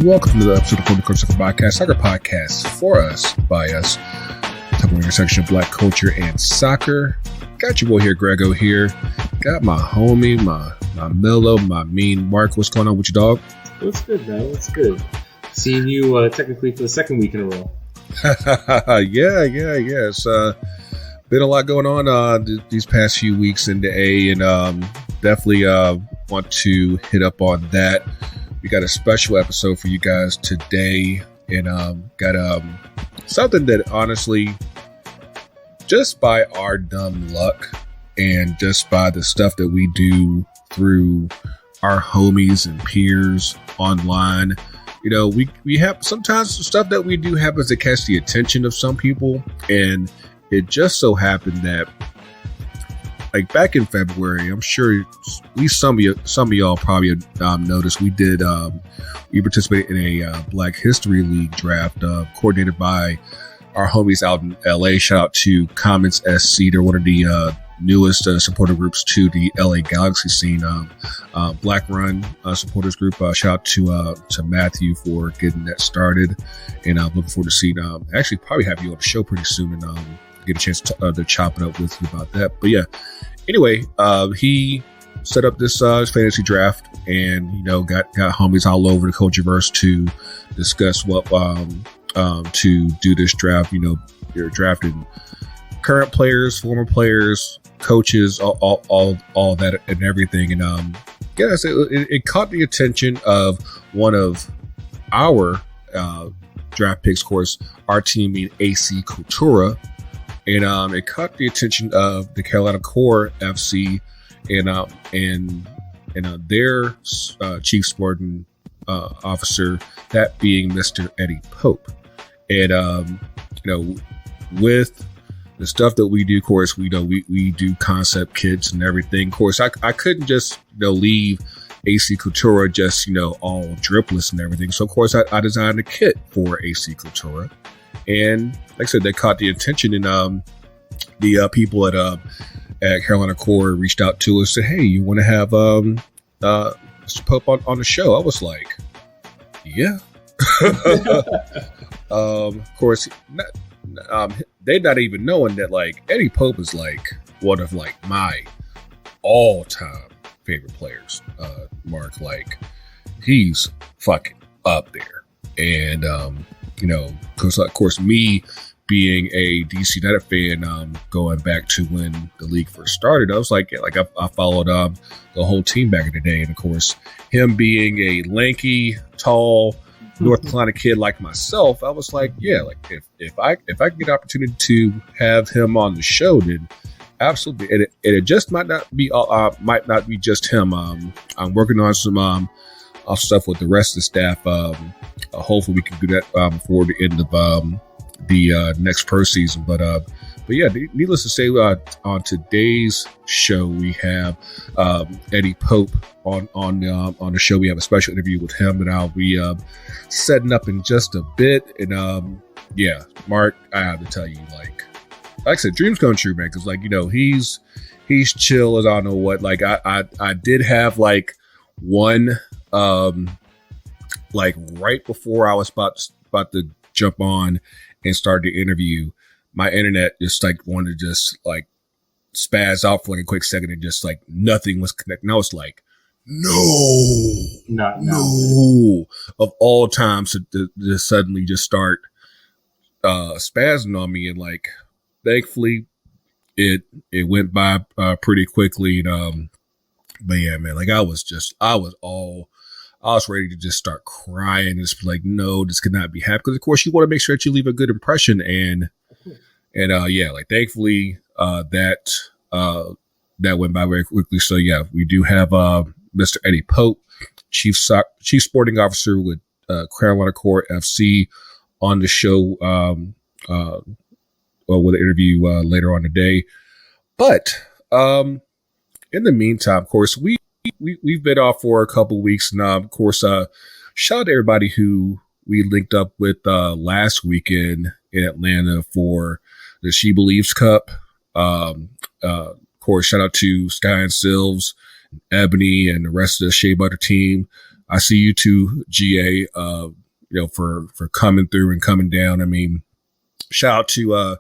Welcome to the episode of Korbin Podcast, soccer podcast for us, by us, talking about intersection of black culture and soccer. Got your boy here, Grego here. Got my homie, my mellow, my mean Mark. What's going on with you, dog? What's good, man? What's good? Seeing you technically for the second week in a row. Yeah. It's been a lot going on these past few weeks in the A, and definitely want to hit up on that. We got a special episode for you guys today, and got something that honestly, just by our dumb luck and just by the stuff that we do through our homies and peers online, you know, we have sometimes the stuff that we do happens to catch the attention of some people, and it just so happened that, like, back in February, I'm sure at least some of y'all probably noticed we participated in a Black History League draft coordinated by our homies out in LA. Shout out to Comments SC. They're one of the newest supporter groups to the LA Galaxy scene. Black Run supporters group. Shout out to Matthew for getting that started, and I'm looking forward to seeing. Actually, probably have you on the show pretty soon, and get a chance to chop it up with you about that. But yeah, anyway, he set up this fantasy draft, and got homies all over the Cultureverse to discuss what to do this draft. You're drafting current players, former players, coaches, all that and everything. And it caught the attention of one of our draft picks. Of course, our team being AC Cultura. And it caught the attention of the Carolina Core FC and their chief sporting officer, that being Mr. Eddie Pope. And with the stuff that we do, of course, we do concept kits and everything. Of course, I couldn't just leave AC Cultura just all dripless and everything. So of course, I designed a kit for AC Cultura. And like I said, they caught the attention, and the people at Carolina Core reached out to us, said, "Hey, you want to have Mr. Pope on the show?" I was like, "Yeah." Of course, they're not even knowing that, like, Eddie Pope is like one of my all-time favorite players. Mark, like, he's fucking up there, and of course, me being a DC United fan, going back to when the league first started, I was like, I followed the whole team back in the day, and of course, him being a lanky, tall North Carolina kid like myself, I was like, yeah, like if I get the opportunity to have him on the show, then absolutely. And it just might not be just him. I'm working on some stuff with the rest of the staff. Hopefully we can do that before the end of the next pro season. But yeah, needless to say, on today's show we have Eddie Pope on the show. We have a special interview with him that I'll be setting up in just a bit. And yeah, Mark, I have to tell you, like I said, dreams come true, man. Because he's chill as I don't know what. Like I did have like one. Like right before I was about to jump on and start the interview, my internet just like wanted to just like spaz out for like a quick second, and just like nothing was connecting. I was like, no, of all times to suddenly just start spazzing on me. And like, thankfully it went by pretty quickly. And but yeah, man, like I was ready to just start crying. Just like, no, this could not be happening. Because of course you want to make sure that you leave a good impression. And yeah, like thankfully that went by very quickly. So yeah, we do have Mr. Eddie Pope, chief sporting officer with Carolina Core FC, on the show with an interview later on today. But in the meantime, of course, we've been off for a couple weeks now. Of course, shout out to everybody who we linked up with last weekend in Atlanta for the SheBelieves Cup. Of course, shout out to Sky and Silves, Ebony, and the rest of the Shea Butter team. I see you too, GA. For coming through and coming down. I mean, shout out to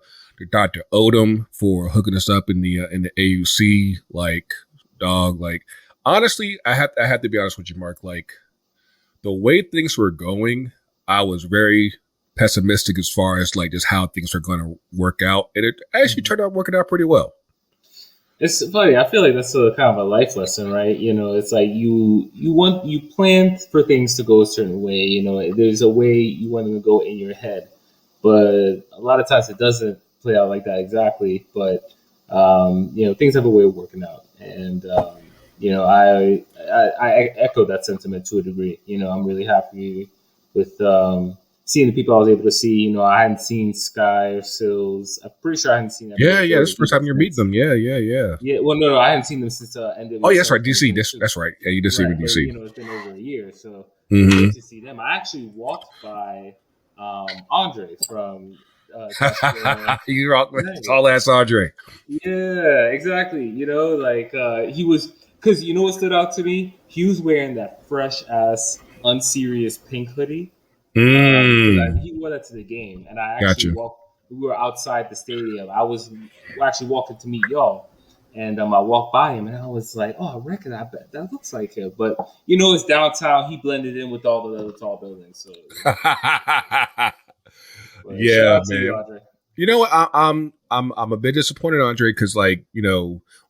Dr. Odom for hooking us up in the AUC. Like, dog. Like, honestly, I have to be honest with you, Mark. Like, the way things were going, I was very pessimistic as far as like just how things are going to work out, and it actually turned out working out pretty well. It's funny. I feel like that's kind of a life lesson, right? It's like you plan for things to go a certain way. There's a way you want them to go in your head, but a lot of times it doesn't play out like that exactly. But things have a way of working out, and I echo that sentiment to a degree. I'm really happy with seeing the people I was able to see. I hadn't seen Sky or Sills. I'm pretty sure I hadn't seen them. Yeah. This is the first time you're meeting them. Yeah. Yeah. Well, no, I hadn't seen them since NWA. Oh, yeah, that's right. DC. That's right. Yeah, you did see them in DC. It's been over a year, so great to see them. I actually walked by Andre from. You rock with tall ass Andre. Yeah, exactly. He was, because what stood out to me? He was wearing that fresh ass, unserious pink hoodie. He wore that to the game, and I actually walked. We were outside the stadium. I was actually walking to meet y'all, and I walked by him, and I was like, "Oh, I reckon I bet that looks like him." But it's downtown. He blended in with all the other tall buildings. So, yeah, man. You know what? I'm a bit disappointed, Andre, because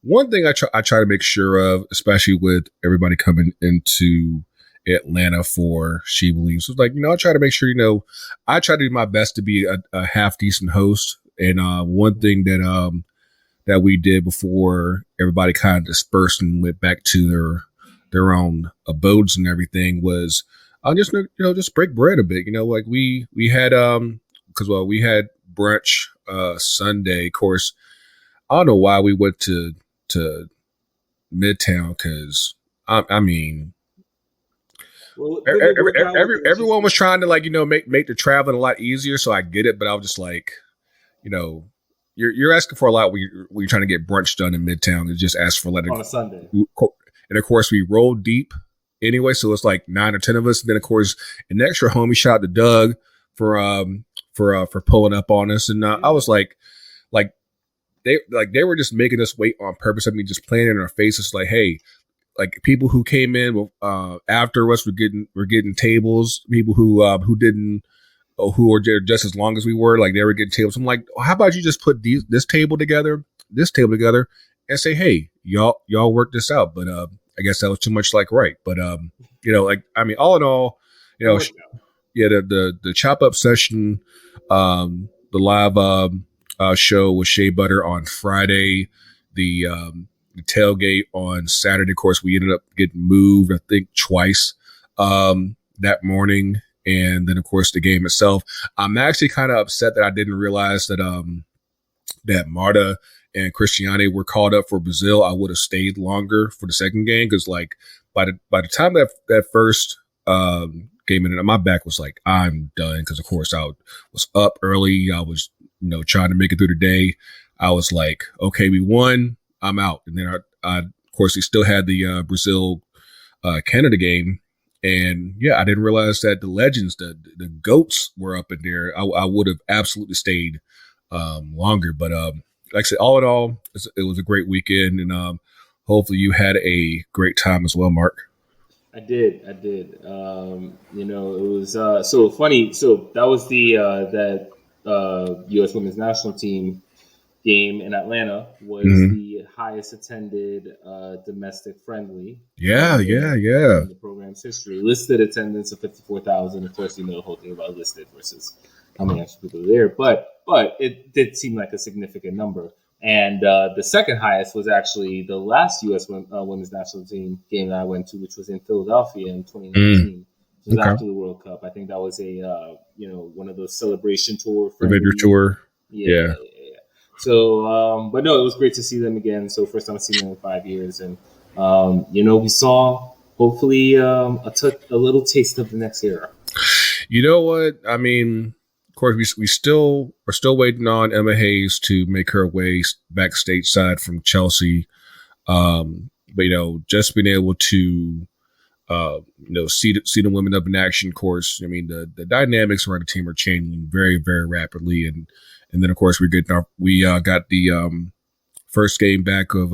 one thing I try to make sure of, especially with everybody coming into Atlanta for SheBelieves, was I try to make sure, I try to do my best to be a half decent host. And one thing that we did before everybody kind of dispersed and went back to their own abodes and everything was just break bread a bit. We had we had brunch Sunday. Of course, I don't know why we went to Midtown, because I mean. Well, everyone was trying to make the traveling a lot easier, so I get it. But I was just like, you're asking for a lot when you're trying to get brunch done in Midtown. You just ask for on a Sunday, and of course we rolled deep anyway, so it's like 9 or 10 of us. And then of course an extra homie, shout out to Doug for pulling up on us, and I was like they were just making us wait on purpose. I mean, just playing in our faces, like, hey. Like, people who came in after us were getting tables. People who didn't, who were there just as long as we were, they were getting tables. I'm like, how about you just put this table together, and say, hey, y'all work this out. But I guess that was too much right. But all in all, the chop up session, the live show with Shea Butter on Friday, the tailgate on Saturday. Of course, we ended up getting moved, I think, twice that morning. And then, of course, the game itself. I'm actually kind of upset that I didn't realize that that Marta and Cristiane were called up for Brazil. I would have stayed longer for the second game, because by the time that first game ended, my back was like, I'm done, because of course I was up early. I was trying to make it through the day. I was like, okay, we won. I'm out. And then of course, we still had the Brazil Canada game, and I didn't realize that the legends, the goats, were up in there. I would have absolutely stayed longer, but like I said, all in all, it was a great weekend, and hopefully you had a great time as well, Mark. I did. It was so funny. So that was the U.S. Women's National Team game in Atlanta was the highest attended domestic friendly. In the program's history. Listed attendance of 54,000. Of course, the whole thing about listed versus how many actual people are there. But it did seem like a significant number. And the second highest was actually the last U.S. Women's National Team game that I went to, which was in Philadelphia in 2019. It was after the World Cup. I think that was a one of those celebration tour. Victor tour. Yeah. So, but no, it was great to see them again. So first time I've seen them in 5 years, and we saw hopefully a little taste of the next era. You know what? I mean, of course, we still are still waiting on Emma Hayes to make her way back stateside from Chelsea. But just being able to see the women up in action. Of course, I mean the dynamics around the team are changing very, very rapidly, and then of course we got the first game back of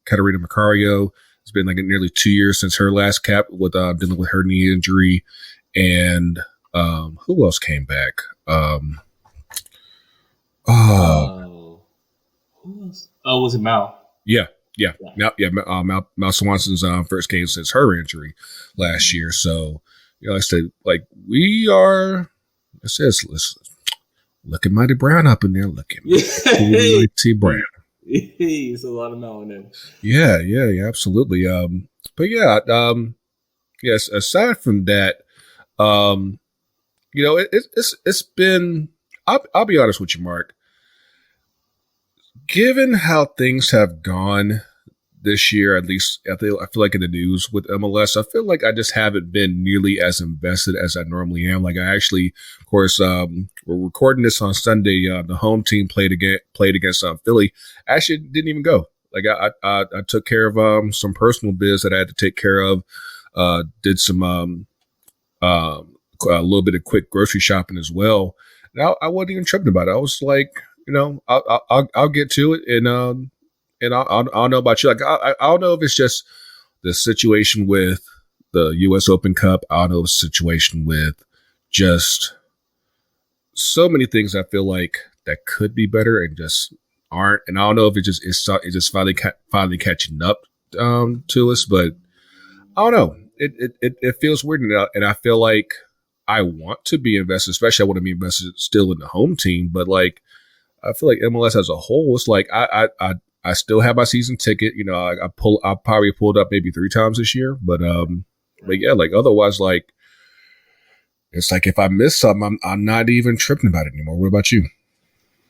Katarina Macario. It's been like nearly 2 years since her last cap with dealing with her knee injury, and who else came back? Who else? Oh, was it Mal? Yeah. Mal Swanson's first game since her injury last year. So, like I said, like we are. It says, looking mighty brown up in there. Looking mighty brown. It's a lot of melanin. Yeah, absolutely. But yeah, yes. Aside from that, it's been. I'll be honest with you, Mark. Given how things have gone this year, at least I feel like in the news with MLS, I feel like I just haven't been nearly as invested as I normally am. Like I actually, of course, we're recording this on Sunday. The home team played against Philly. I actually didn't even go. Like I took care of some personal biz that I had to take care of. Did some a little bit of quick grocery shopping as well. And I wasn't even tripping about it. I was like, I'll get to it, and I'll know about you. Like I don't know if it's just the situation with the U.S. Open Cup. I don't know if it's a situation with just so many things I feel like that could be better and just aren't. And I don't know if it's just finally catching up to us. But I don't know. It feels weird, and I feel like I want to be invested. Especially I want to be invested still in the home team, but like. I feel like MLS as a whole, it's like I still have my season ticket. I probably pulled up maybe 3 times this year, but yeah, like otherwise, like it's like if I miss something, I'm not even tripping about it anymore. What about you?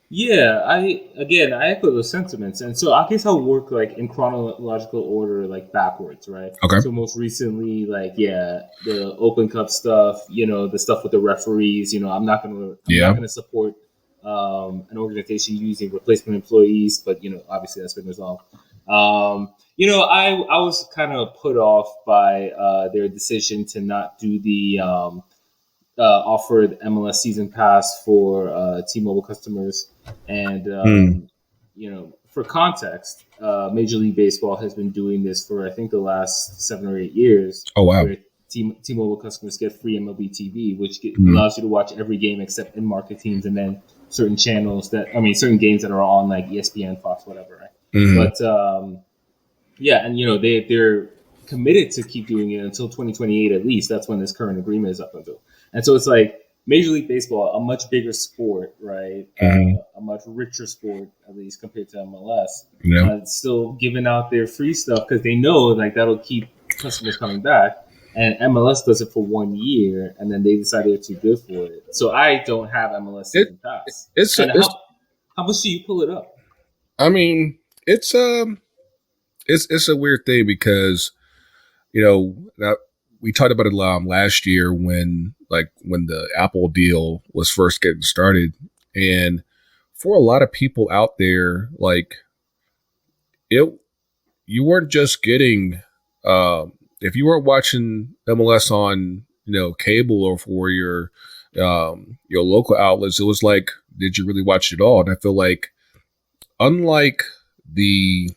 Yeah, I echo those sentiments, and so I guess I'll work like in chronological order, like backwards, right? Okay. So most recently, like the Open Cup stuff, the stuff with the referees. I'm not gonna support. An organization using replacement employees, but obviously that's been resolved. I was kind of put off by their decision to not do the offered MLS season pass for T-Mobile customers, and for context, Major League Baseball has been doing this for I think the last 7 or 8 years. Oh wow! Where T-Mobile customers get free MLB TV, which allows you to watch every game except in-market teams, and then certain channels certain games that are on like ESPN, Fox, whatever, right? Mm-hmm. But and they're committed to keep doing it until 2028 at least. That's when this current agreement is up until. And so it's like Major League Baseball, a much bigger sport, right? Mm-hmm. A much richer sport, at least compared to MLS. Yeah. Still giving out their free stuff because they know like that'll keep customers coming back. And MLS does it for 1 year, and then they decided they're too good for it. So I don't have MLS season pass. How much do you pull it up? I mean, it's a weird thing because we talked about it last year when the Apple deal was first getting started, and for a lot of people out there, like you weren't just getting. If you weren't watching MLS on, cable or for your local outlets, it was like, did you really watch it all? And I feel like, unlike the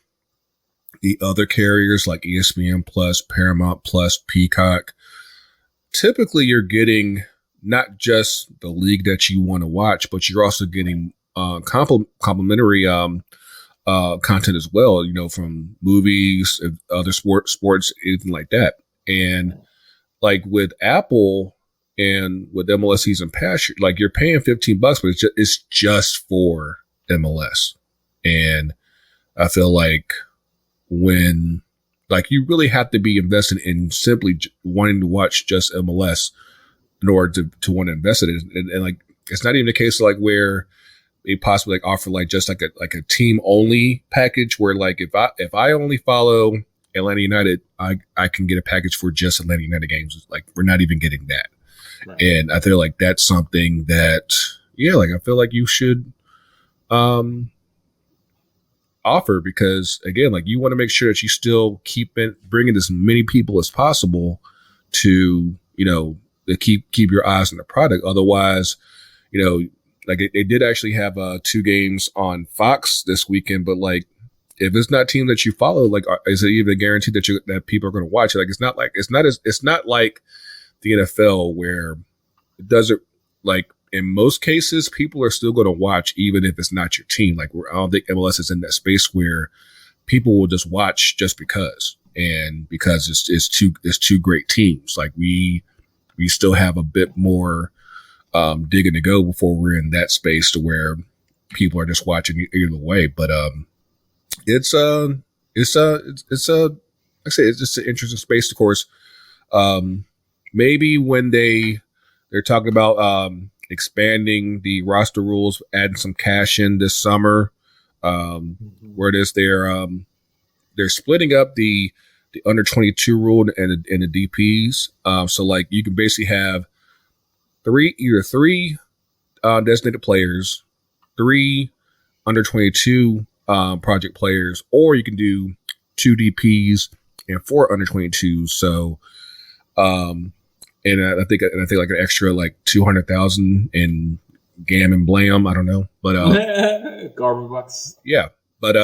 other carriers like ESPN Plus, Paramount Plus, Peacock, typically you're getting not just the league that you want to watch, but you're also getting complimentary content as well, from movies, other sports, anything like that. And like with Apple and with MLS season pass, like you're paying $15, but it's just for MLS. And I feel like when like you really have to be invested in simply wanting to watch just MLS in order to want to invest in it. And like, it's not even a case of like where they possibly like offer like just like a team only package where like if I only follow Atlanta United, I can get a package for just Atlanta United games. Like we're not even getting that. Right. And I feel like that's something that I feel like you should offer because again, like you want to make sure that you still keep bringing as many people as possible to, to keep your eyes on the product. Otherwise, like they did actually have 2 games on Fox this weekend, but like if it's not teams that you follow, like is it even a guarantee that people are going to watch it? Like it's not like it's not like the NFL where it doesn't, like in most cases people are still going to watch even if it's not your team. Like I don't think MLS is in that space where people will just watch just because, and because it's two great teams. Like we still have a bit more digging to go before we're in that space to where people are just watching either way. But it's like I say, it's just an interesting space. Of course, maybe when they're talking about expanding the roster rules, adding some cash in this summer, where it is they're splitting up the under 22 rule and the DPs. So like you can basically have either three designated players, 3 under 22 project players, or you can do 2 DPs and 4 under 22s. So, and I think like an extra like 200,000 in gam and blam. I don't know, but Korbin bucks. Yeah, but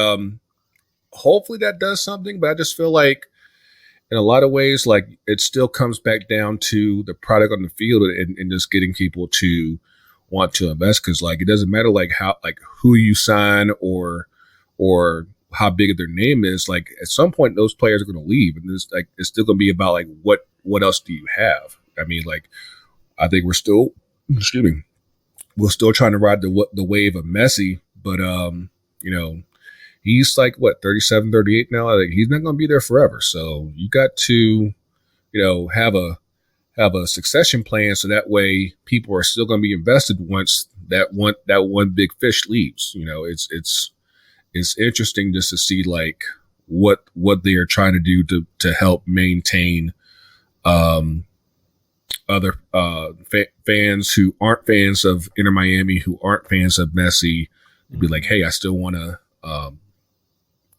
hopefully that does something. But I just feel like in a lot of ways, like it still comes back down to the product on the field and just getting people to want to invest. Cause like, it doesn't matter like how, like who you sign or how big their name is. Like at some point those players are going to leave, and it's still going to be about like, what else do you have? I mean, like, I think we're still trying to ride the wave of Messi, but he's like, 37, 38 now. Like, he's not going to be there forever. So you got to, have a succession plan. So that way people are still going to be invested once that one big fish leaves. It's interesting just to see like what they are trying to do to help maintain, other, fans who aren't fans of Inter Miami, who aren't fans of Messi, to be like, hey, I still want to,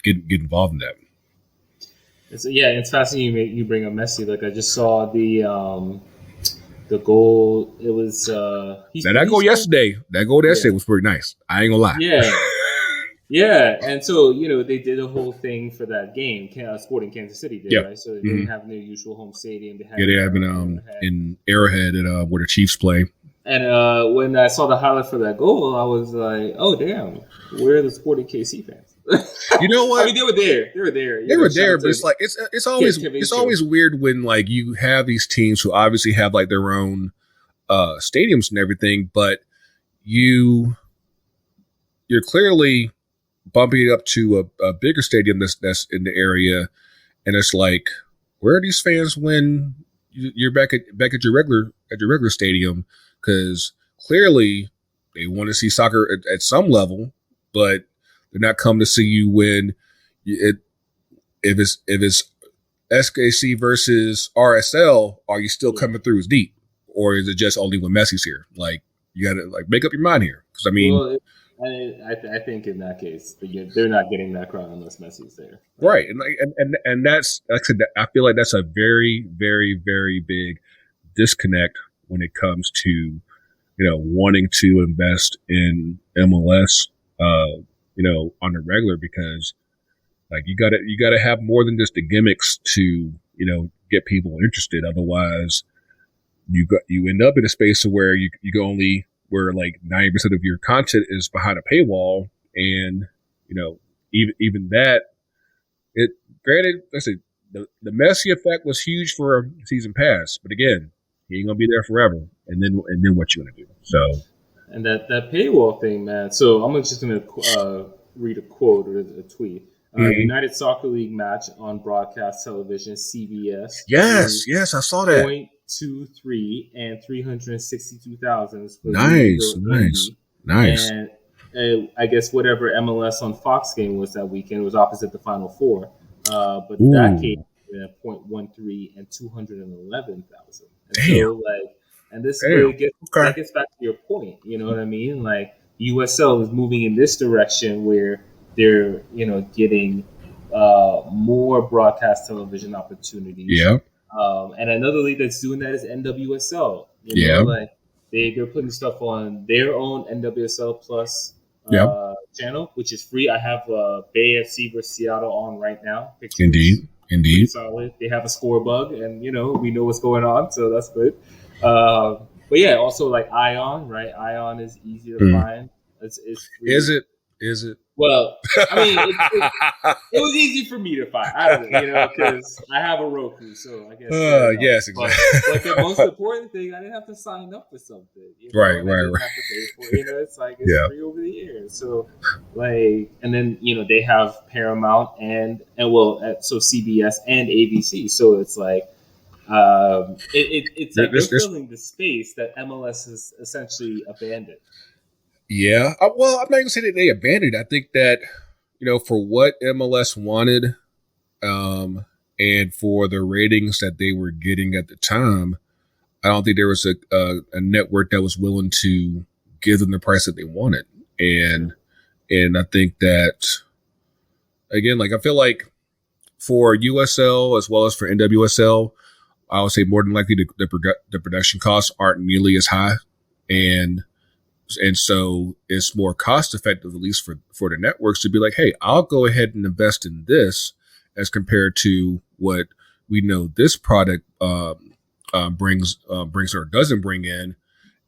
get involved in that. It's fascinating you bring up Messi. Like I just saw the goal. It was that goal yesterday. That goal yesterday was pretty nice. I ain't gonna lie. Yeah, yeah. And so they did a whole thing for that game. Sporting Kansas City did, right? So they didn't have their usual home stadium. They have in Arrowhead at where the Chiefs play. And when I saw the highlight for that goal, I was like, "Oh damn, where are the Sporting KC fans?" You know what? I mean, they were there. They were there, but it's like it's always weird when like you have these teams who obviously have like their own stadiums and everything, but you're clearly bumping it up to a bigger stadium that's in the area, and it's like, where are these fans when you're back at your regular stadium? Because clearly they want to see soccer at some level, but they're not coming to see you when if it's SKC versus RSL. Are you still coming through as deep, or is it just only when Messi's here? Like, you got to like make up your mind here. Because I mean, I think in that case they're not getting that crowd unless Messi's there, right? And that's I feel like that's a very, very, very big disconnect when it comes to wanting to invest in MLS. On the regular, because like you gotta have more than just the gimmicks to get people interested. Otherwise, you end up in a space where you where like 90% of your content is behind a paywall, and even that, it granted, I said the Messi effect was huge for season pass, but again, he ain't gonna be there forever. And then what you gonna do? So. And that paywall thing, man. So I'm just going to read a quote or a tweet. United Soccer League match on broadcast television, CBS. Yes, I saw that. 0.23 and 362,000. Nice. And I guess whatever MLS on Fox game was that weekend was opposite the Final Four. But that came at 0.13 and 211,000. Damn. So, and this really gets back to your point. You know what I mean? Like USL is moving in this direction where they're getting more broadcast television opportunities. Yeah. And another league that's doing that is NWSL. Yeah. Like they're putting stuff on their own NWSL Plus Yep. channel, which is free. I have Bay FC versus Seattle on right now. Indeed. Pretty solid. They have a score bug, and we know what's going on, so that's good. But yeah, also like Ion, right? Ion is easy to find. It's free. Is it? Is it? Well, I mean, it was easy for me to find. I don't know, because I have a Roku, so I guess. Yes, exactly. But the most important thing, I didn't have to sign up for something. Right. I didn't have to pay for it. It's like it's free over the years. So, like, and then they have Paramount and so CBS and ABC. So it's like, it's like they're filling the space that MLS has essentially abandoned. Yeah. Well, I'm not going to say that they abandoned. I think that, for what MLS wanted, and for the ratings that they were getting at the time, I don't think there was a network that was willing to give them the price that they wanted. And I think that, again, like, I feel like for USL as well as for NWSL, I would say more than likely the production costs aren't nearly as high. And so it's more cost effective, at least for the networks, to be like, hey, I'll go ahead and invest in this as compared to what we know this product brings or doesn't bring in.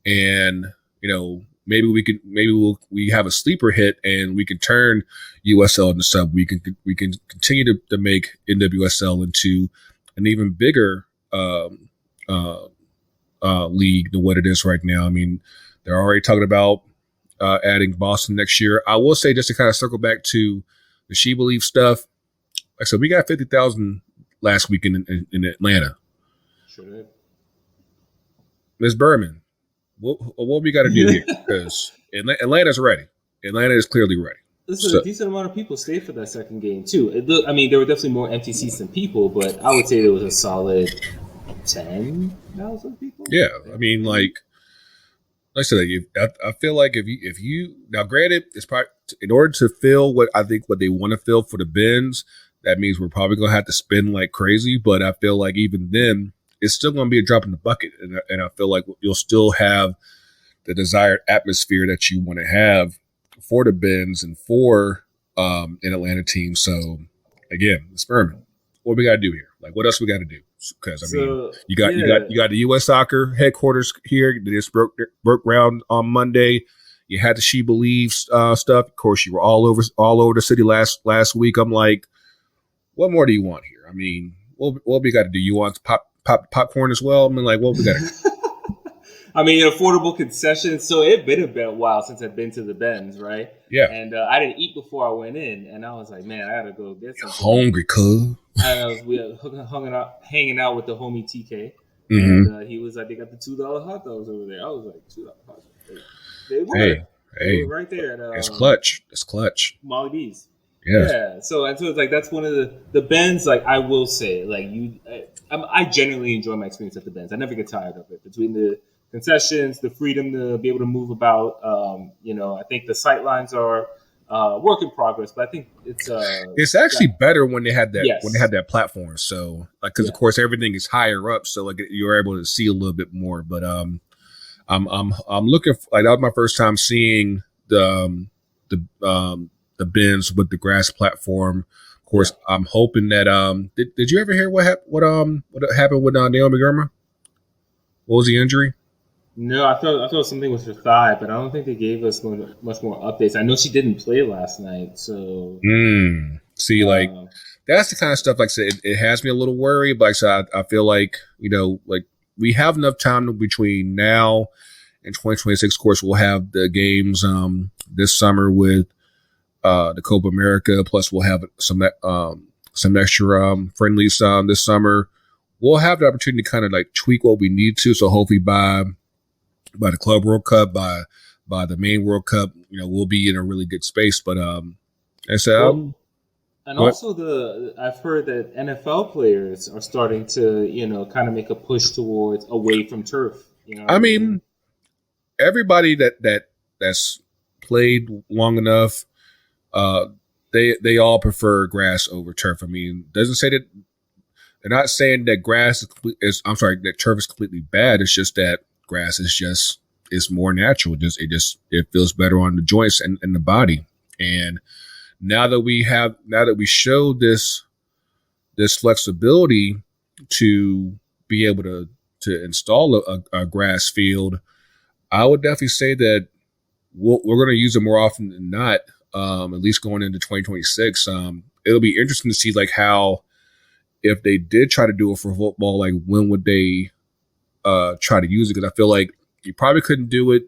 And, maybe we have a sleeper hit and we can turn USL into sub. We can continue to make NWSL into an even bigger league than what it is right now. I mean, they're already talking about adding Boston next year. I will say, just to kind of circle back to the SheBelieves stuff, like I said, we got 50,000 last week in Atlanta. Sure did. Ms. Berman, what we got to do here? Because Atlanta's ready. Atlanta is clearly ready. Listen, a decent amount of people stayed for that second game, too. I mean, there were definitely more empty seats than people, but I would say there was a solid 10,000 people. Yeah, I mean, like I said, I feel like if you now, granted, it's probably in order to fill what they want to fill for the bins, that means we're probably gonna have to spend like crazy. But I feel like even then, it's still gonna be a drop in the bucket, and I feel like you'll still have the desired atmosphere that you want to have for the bins and for an Atlanta team. So again, Sperman, what we got to do here? Like, what else we got to do? Because you got the U.S. Soccer headquarters here. They just broke ground on Monday. You had the SheBelieves stuff. Of course, you were all over the city last week. I'm like, what more do you want here? I mean, what we got to do? You want popcorn as well? I mean, like, what we got to do? I mean, affordable concessions. So it's been a while since I've been to the Benz, right? Yeah. And I didn't eat before I went in, and I was like, man, I gotta go get something. Hungry, cuz. And we were hanging out with the homie TK, and he was like, they got the $2 hot dogs over there. I was like, $2 hot dogs. They were. They were right there. It's clutch. It's clutch. Molly B's. Yeah. So it's like that's one of the Benz. Like, I will say, like, I generally enjoy my experience at the Benz. I never get tired of it. Between the concessions, the freedom to be able to move about. I think the sight lines are work in progress, but I think it's actually better when they had that when they had that platform. So, like, because of course everything is higher up, so like you're able to see a little bit more. But I'm looking for, like, that was my first time seeing the bins with the grass platform. Of course, I'm hoping that did you ever hear what happened with Naomi Girma? What was the injury? No, I thought something was her thigh, but I don't think they gave us much more updates. I know she didn't play last night, so see, like, that's the kind of stuff, like I said, it has me a little worried, but like I said, I feel like, like, we have enough time between now and 2026. Of course, we'll have the games this summer with the Copa America, plus we'll have some extra friendlies this summer. We'll have the opportunity to kind of like tweak what we need to, so hopefully by the Club World Cup, by the main World Cup, we'll be in a really good space. But I said, and also I've heard that NFL players are starting to kind of make a push towards away from turf. I mean, everybody that's played long enough, they all prefer grass over turf. I mean, doesn't say that. they're not saying that that turf is completely bad. It's just that grass is more natural. It feels better on the joints and the body. And now that we show this flexibility to be able to install a grass field, I would definitely say that we're going to use it more often than not. At least going into 2026. It'll be interesting to see like how, if they did try to do it for football, like when would they try to use it? Because I feel like you probably couldn't do it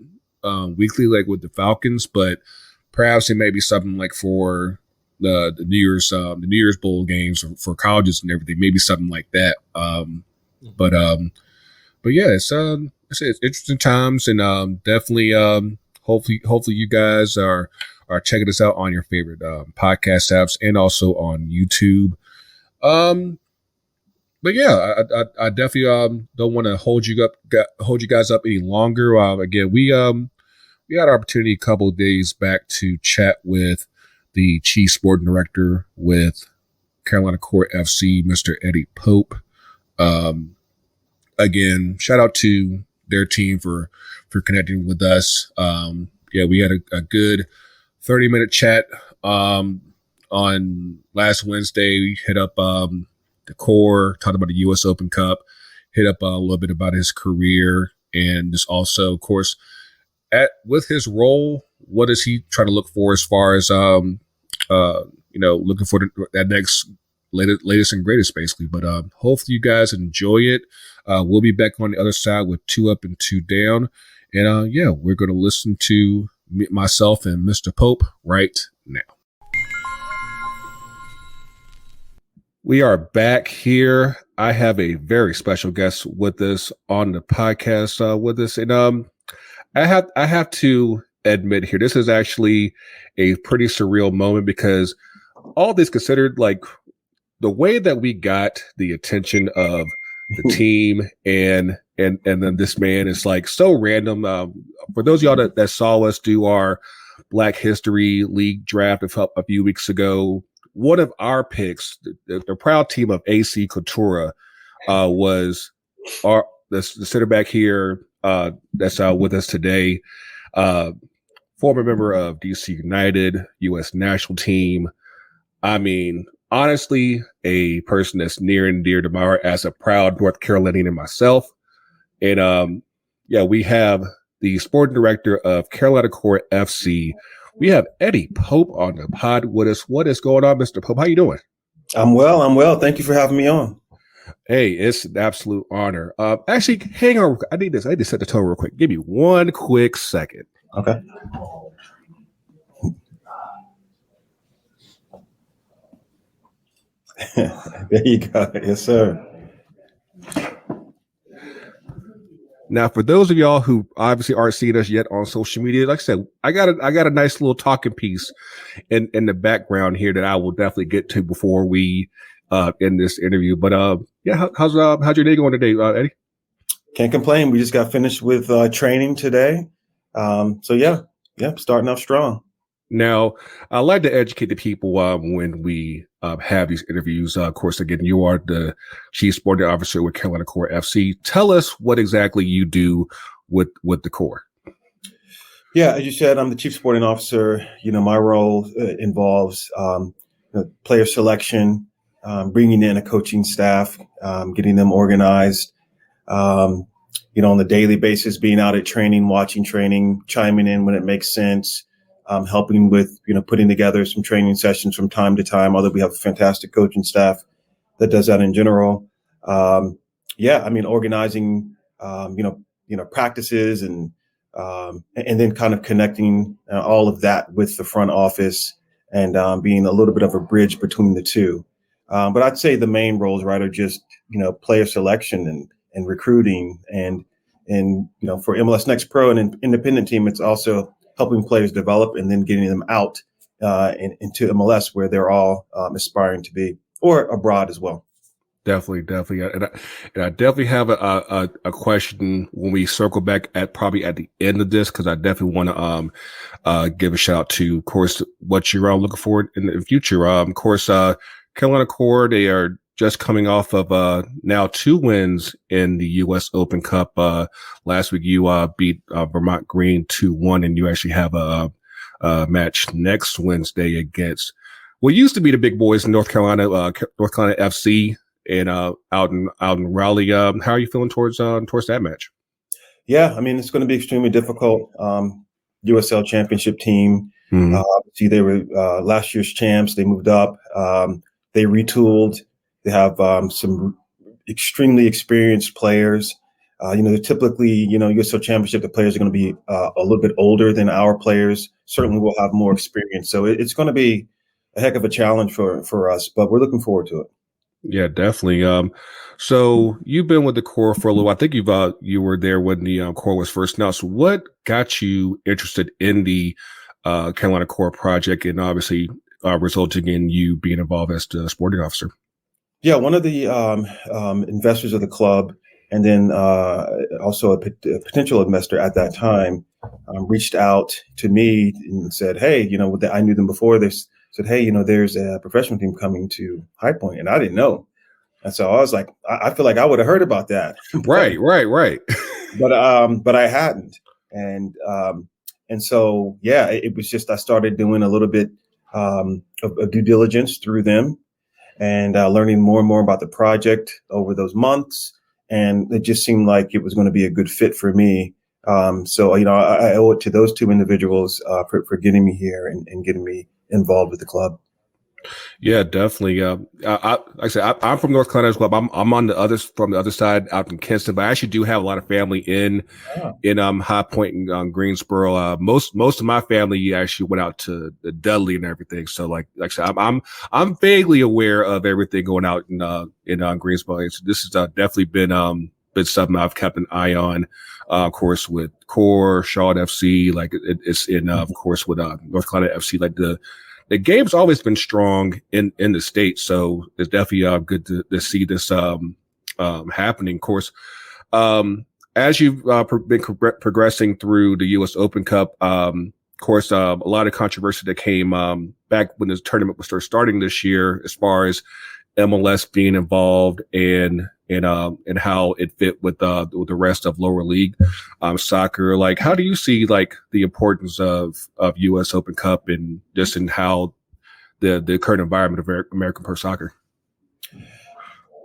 weekly like with the Falcons, but perhaps it may be something like for the New Year's Bowl games for colleges and everything, maybe something like that. But yeah, it's interesting times, and definitely hopefully you guys are checking us out on your favorite podcast apps and also on YouTube. But yeah, I definitely don't want to hold you guys up any longer. Again, we had our opportunity a couple of days back to chat with the chief sporting director with Carolina Core FC, Mr. Eddie Pope. Again, shout out to their team for connecting with us. Yeah, we had a good 30-minute chat on last Wednesday. We hit up the core, talked about the U.S. Open Cup, hit up a little bit about his career, and just also, of course, with his role, what does he try to look for as far as looking for that next latest and greatest, basically. But hopefully you guys enjoy it. We'll be back on the other side with 2 Up and 2 Down, and yeah, we're going to listen to myself and Mr. Pope right now. We are back here. I have a very special guest with us on the podcast with us, and I have to admit here, this is actually a pretty surreal moment, because all this considered, like the way that we got the attention of the team and then this man is like so random. For those of y'all that saw us do our Black History League draft a few weeks ago, one of our picks, the proud team of AC Cultura, was the center back here that's with us today. Former member of DC United, U.S. national team. I mean, honestly, a person that's near and dear to my heart as a proud North Carolinian myself. And yeah, we have the sporting director of Carolina Core FC. We have Eddie Pope on the pod with us. What is going on, Mr. Pope? How you doing? I'm well. Thank you for having me on. Hey, it's an absolute honor. Actually, hang on. I need to set the tone real quick. Give me one quick second. Okay. There you go. Yes, sir. Now, for those of y'all who obviously aren't seeing us yet on social media, like I said, I got a nice little talking piece in the background here that I will definitely get to before we end this interview. But yeah, how's your day going today, Eddie? Can't complain. We just got finished with training today. So yeah, starting off strong. Now, I like to educate the people when we have these interviews. Of course, again, you are the Chief Sporting Officer with Carolina Core FC. Tell us what exactly you do with the Core. Yeah, as you said, I'm the Chief Sporting Officer. You know, my role involves player selection, bringing in a coaching staff, getting them organized. On the daily basis, being out at training, watching training, chiming in when it makes sense. Helping with, putting together some training sessions from time to time, although we have a fantastic coaching staff that does that in general. Organizing, practices and then kind of connecting all of that with the front office and being a little bit of a bridge between the two. But I'd say the main roles, right, are just, player selection and recruiting and for MLS Next Pro and an independent team, it's also helping players develop and then getting them out into MLS where they're all aspiring to be, or abroad as well. Definitely. And I definitely have a question when we circle back probably at the end of this, because I definitely want to give a shout out to, of course, what you're looking forward in the future. Of course, Carolina Core, they are just coming off of now 2 wins in the U.S. Open Cup. Last week you beat Vermont Green 2-1, and you actually have a match next Wednesday against what used to be the big boys in North Carolina FC, and out in Raleigh. How are you feeling towards that match? Yeah, I mean, it's going to be extremely difficult. USL Championship team. Obviously, they were last year's champs. They moved up. They retooled. They have some extremely experienced players. They're typically, USL Championship, the players are going to be a little bit older than our players. Certainly will have more experience. So it's going to be a heck of a challenge for us, but we're looking forward to it. Yeah, definitely. So you've been with the Core for a little while. I think you were there when the Core was first announced. What got you interested in the Carolina Core project, and obviously resulting in you being involved as the sporting officer? Yeah, one of the investors of the club, and then also a potential investor at that time, reached out to me and said, "Hey, I knew them before. They said, hey, there's a professional team coming to High Point," and I didn't know. And so I was like, I feel like I would have heard about that. Right. But I hadn't. And so, yeah, it was just, I started doing a little bit of due diligence through them, and learning more and more about the project over those months. And it just seemed like it was going to be a good fit for me. So, I owe it to those two individuals for getting me here and getting me involved with the club. Yeah, definitely. Like I said, I'm from North Carolina as well. I'm on from the other side out in Kinston, but I actually do have a lot of family in High Point and Greensboro. Most of my family actually went out to the Dudley and everything. So like I said, I'm vaguely aware of everything going out in Greensboro. This has definitely been something I've kept an eye on. Of course, with Core, Charlotte FC, like it's in of course with North Carolina FC, like the game's always been strong in the state, so it's definitely good to see this happening. Of course, as you've been progressing through the U.S. Open Cup, of course, a lot of controversy that came back when this tournament was starting this year, as far as MLS being involved and how it fit with the rest of lower league soccer. Like, how do you see like the importance of U.S. Open Cup and just in how the current environment of American pro soccer?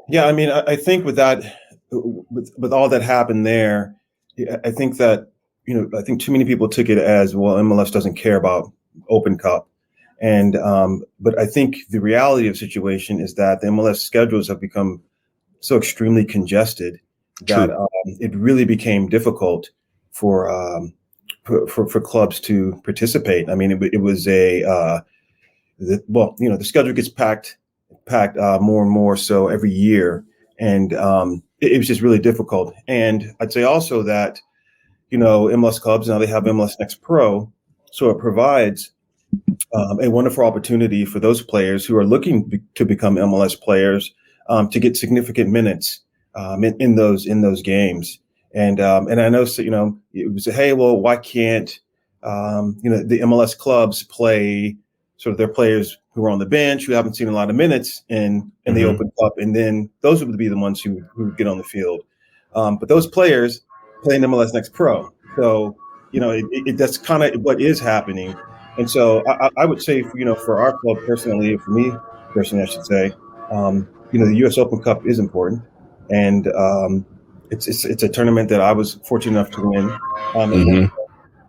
Yeah, I mean, I think with that, with all that happened there, I think that I think too many people took it as, well, MLS doesn't care about Open Cup. And but I think the reality of the situation is that the MLS schedules have become so extremely congested that it really became difficult for clubs to participate. I mean, it was the schedule gets packed more and more so every year, and it was just really difficult. And I'd say also that MLS clubs now, they have MLS Next Pro, so it provides a wonderful opportunity for those players who are looking to become MLS players to get significant minutes in those games. And I know, it was, hey, well, why can't the MLS clubs play sort of their players who are on the bench, who haven't seen a lot of minutes in the Open Cup, and then those would be the ones who get on the field. But those players play in MLS Next Pro, so that's kind of what is happening. And so I would say, for our club personally, for me personally, I should say, the U.S. Open Cup is important, and it's a tournament that I was fortunate enough to win.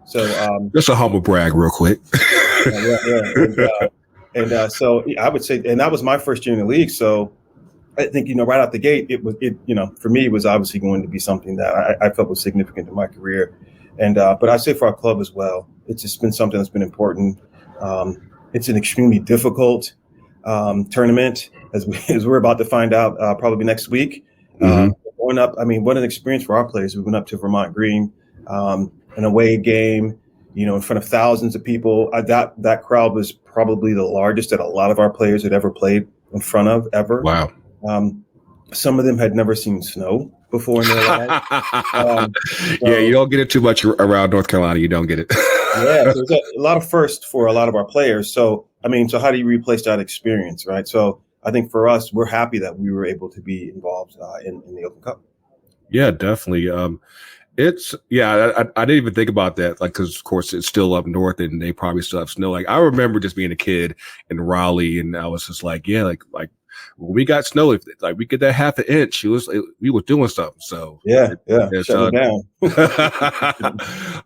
So just a humble brag, real quick. So I would say, and that was my first year in the league. So I think right out the gate, for me, it was obviously going to be something that I felt was significant in my career. And but I say for our club as well, it's just been something that's been important. It's an extremely difficult tournament, as we're about to find out probably next week. Going up, I mean, what an experience for our players. We went up to Vermont Green, an away game, in front of thousands of people. That crowd was probably the largest that a lot of our players had ever played in front of ever. Wow. Some of them had never seen snow before in their lives. Yeah, you don't get it too much around North Carolina. You don't get it. Yeah, so there's a lot of firsts for a lot of our players. So, I mean, so how do you replace that experience, right? So I think for us, we're happy that we were able to be involved in the Open Cup. Yeah, definitely. I didn't even think about that. Like, because of course it's still up north and they probably still have snow. Like, I remember just being a kid in Raleigh, and I was just like, yeah, like when we got snow, if like we get that half an inch, we were doing something. So yeah, it's, shut it down.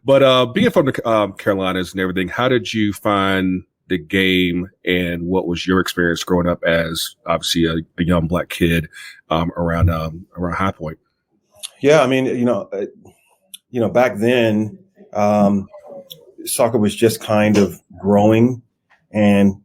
But being from the Carolinas and everything, how did you find the game, and what was your experience growing up as obviously a young black kid around High Point? Yeah, I mean, back then, soccer was just kind of growing, and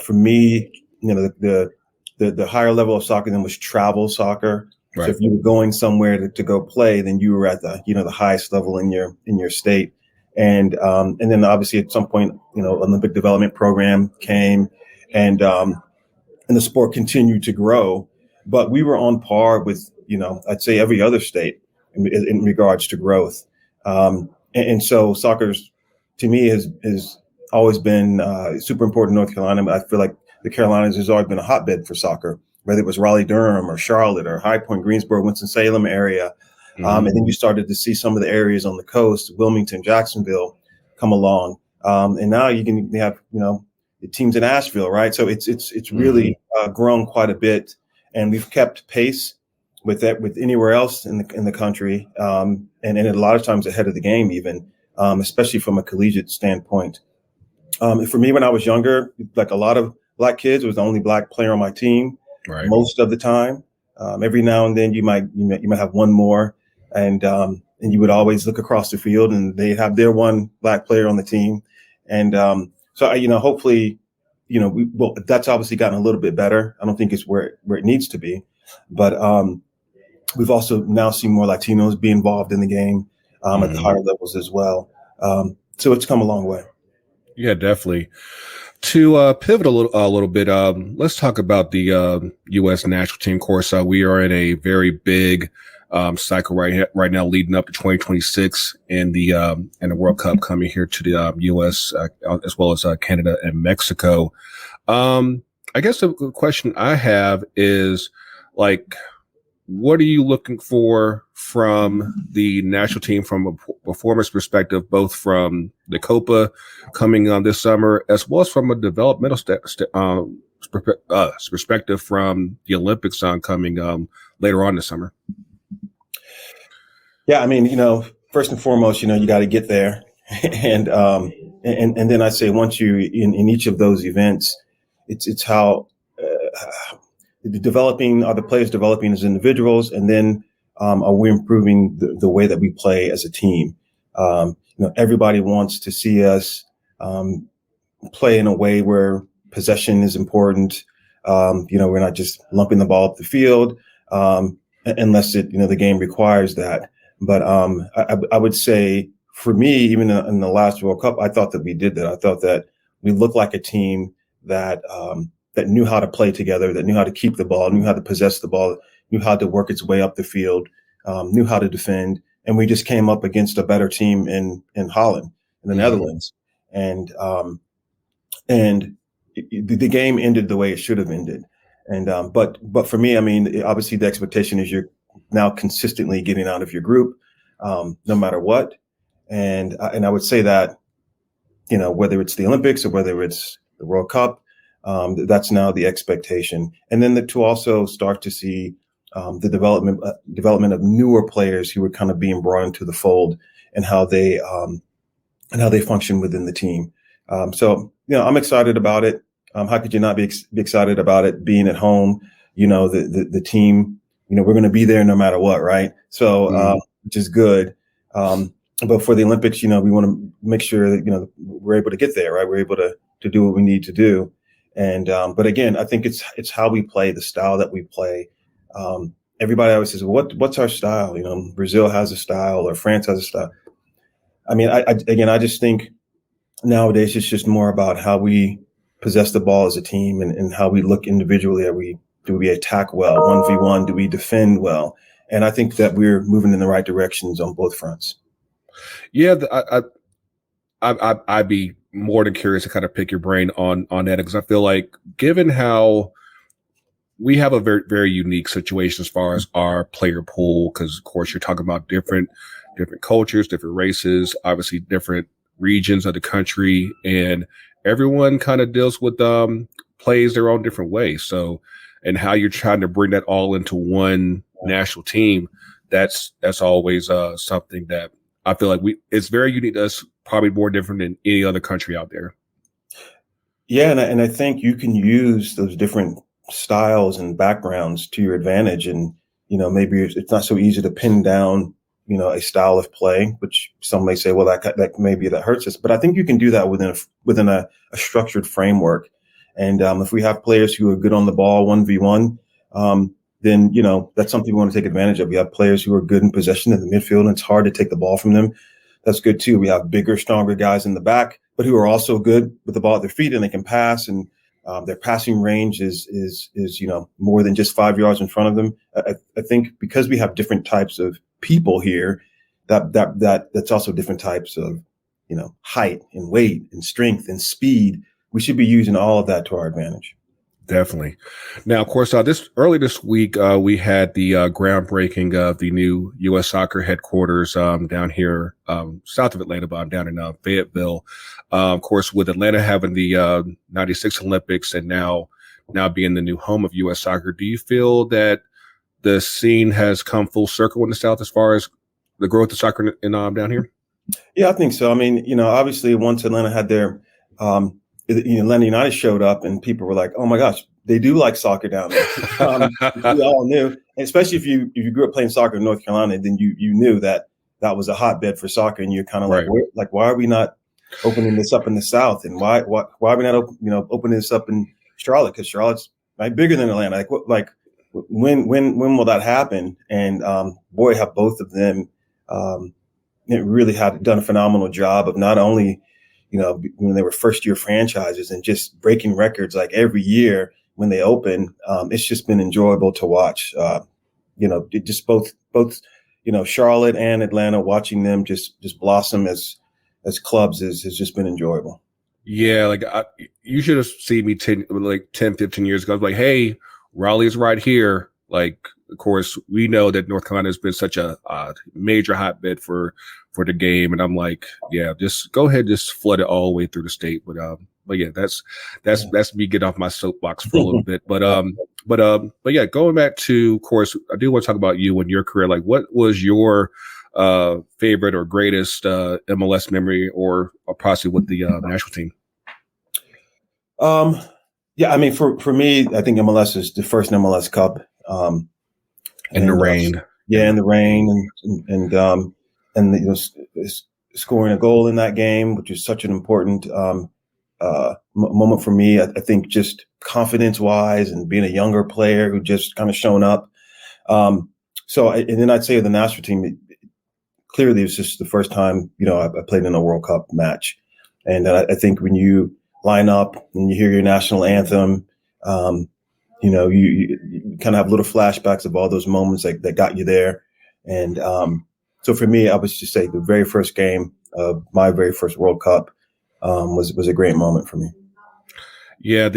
for me, the higher level of soccer then was travel soccer. Right. So if you were going somewhere to go play, then you were at the highest level in your state, and then obviously at some point, Olympic development program came, and the sport continued to grow, but we were on par with I'd say every other state in regards to growth, and so soccer's to me has always been super important in North Carolina. I feel like the Carolinas has always been a hotbed for soccer, whether it was Raleigh-Durham or Charlotte or High Point, Greensboro, Winston-Salem area. And then you started to see some of the areas on the coast, Wilmington, Jacksonville, come along. And now you have, the teams in Asheville, right? So it's really grown quite a bit, and we've kept pace with anywhere else in the country, and a lot of times ahead of the game, even, especially from a collegiate standpoint. For me, when I was younger, like a lot of black kids, was the only black player on my team, right, most of the time. Every now and then you might have one more, and you would always look across the field and they have their one black player on the team. And so, hopefully, that's obviously gotten a little bit better. I don't think it's where it needs to be, but we've also now seen more Latinos be involved in the game at the higher levels as well. So it's come a long way. Yeah, definitely. To pivot a little bit, let's talk about the U.S. national team. Of course, we are in a very big cycle right now, leading up to 2026 and the World Cup coming here to the U.S. As well as Canada and Mexico. I guess the question I have is, like, what are you looking for from the national team from a performance perspective, both from the Copa coming this summer, as well as from a developmental perspective from the Olympics coming later on this summer? Yeah, I mean, first and foremost, you got to get there, and then I say once you in each of those events, it's how. Are the players developing as individuals, and then are we improving the way that we play as a team? Everybody wants to see us play in a way where possession is important. We're not just lumping the ball up the field unless the game requires that. But I would say for me, even in the last World Cup, I thought that we did that. I thought that we looked like a team that knew how to play together, that knew how to keep the ball, knew how to possess the ball, knew how to work its way up the field, knew how to defend. And we just came up against a better team in Holland, in the Netherlands. And the game ended the way it should have ended. And but for me, I mean, obviously the expectation is you're now consistently getting out of your group, no matter what. And I would say that, whether it's the Olympics or whether it's the World Cup, that's now the expectation. And then to also start to see the development of newer players who are kind of being brought into the fold, and how they function within the team. So I'm excited about it. How could you not be excited about it? Being at home, the team, we're going to be there no matter what, right? So which is good. But for the Olympics, we want to make sure that we're able to get there, right? We're able to do what we need to do. And but again, I think it's how we play, the style that we play. Everybody always says, what's our style? Brazil has a style, or France has a style. I mean, I just think nowadays it's just more about how we possess the ball as a team, and how we look individually. Do we attack well, 1v1? Do we defend well? And I think that we're moving in the right directions on both fronts. Yeah, I'd be more than curious to kind of pick your brain on that, because I feel like, given how we have a very, very unique situation as far as our player pool, because of course you're talking about different cultures, different races, obviously different regions of the country, and everyone kind of deals with plays their own different ways. So, and how you're trying to bring that all into one national team, that's always something that I feel like it's very unique to us, probably more different than any other country out there. Yeah, and I think you can use those different styles and backgrounds to your advantage. And, maybe it's not so easy to pin down, a style of play, which some may say, well, that maybe that hurts us. But I think you can do that within a structured framework. And if we have players who are good on the ball 1v1, then, that's something we want to take advantage of. We have players who are good in possession in the midfield, and it's hard to take the ball from them. That's good too. We have bigger, stronger guys in the back, but who are also good with the ball at their feet, and they can pass, and their passing range is more than just 5 yards in front of them. I think because we have different types of people here, that's also different types of height and weight and strength and speed. We should be using all of that to our advantage. Definitely. Now, of course, early this week, we had the groundbreaking of the new U.S. Soccer headquarters down here south of Atlanta, but down in Fayetteville. Of course, with Atlanta having the 96 Olympics and now being the new home of U.S. Soccer, do you feel that the scene has come full circle in the South as far as the growth of soccer in down here? Yeah, I think so. I mean, obviously, once Atlanta had their Atlanta United showed up, and people were like, "Oh my gosh, they do like soccer down there." We all knew, and especially if you grew up playing soccer in North Carolina, then you knew that was a hotbed for soccer, and you're kind of like, why are we not opening this up in the South, and why are we not opening this up in Charlotte? Because Charlotte's bigger than Atlanta. When will that happen? And boy, have both of them really done a phenomenal job of not only when they were first year franchises and just breaking records like every year when they open. It's just been enjoyable to watch. Just both Charlotte and Atlanta, watching them just blossom as clubs has just been enjoyable. Yeah, you should have seen me 10, 15 years ago. I was like, hey, Raleigh's right here. Like, of course, we know that North Carolina has been such a major hotbed for the game, and I'm like, yeah, just go ahead, just flood it all the way through the state. But yeah, that's me get off my soapbox for a little bit. But yeah, going back to, of course, I do want to talk about you and your career. Like, what was your favorite or greatest MLS memory, or possibly with the national team? Yeah, I mean, for me, I think MLS is the first MLS Cup. In the rain. Yeah, in the rain, and scoring a goal in that game, which is such an important moment for me. I think just confidence-wise and being a younger player who just kind of shown up. And then I'd say the national team, clearly it was just the first time, I played in a World Cup match. And I think when you line up and you hear your national anthem, you kind of have little flashbacks of all those moments that got you there. And so for me, I would just say the very first game of my very first World Cup was a great moment for me. Yeah,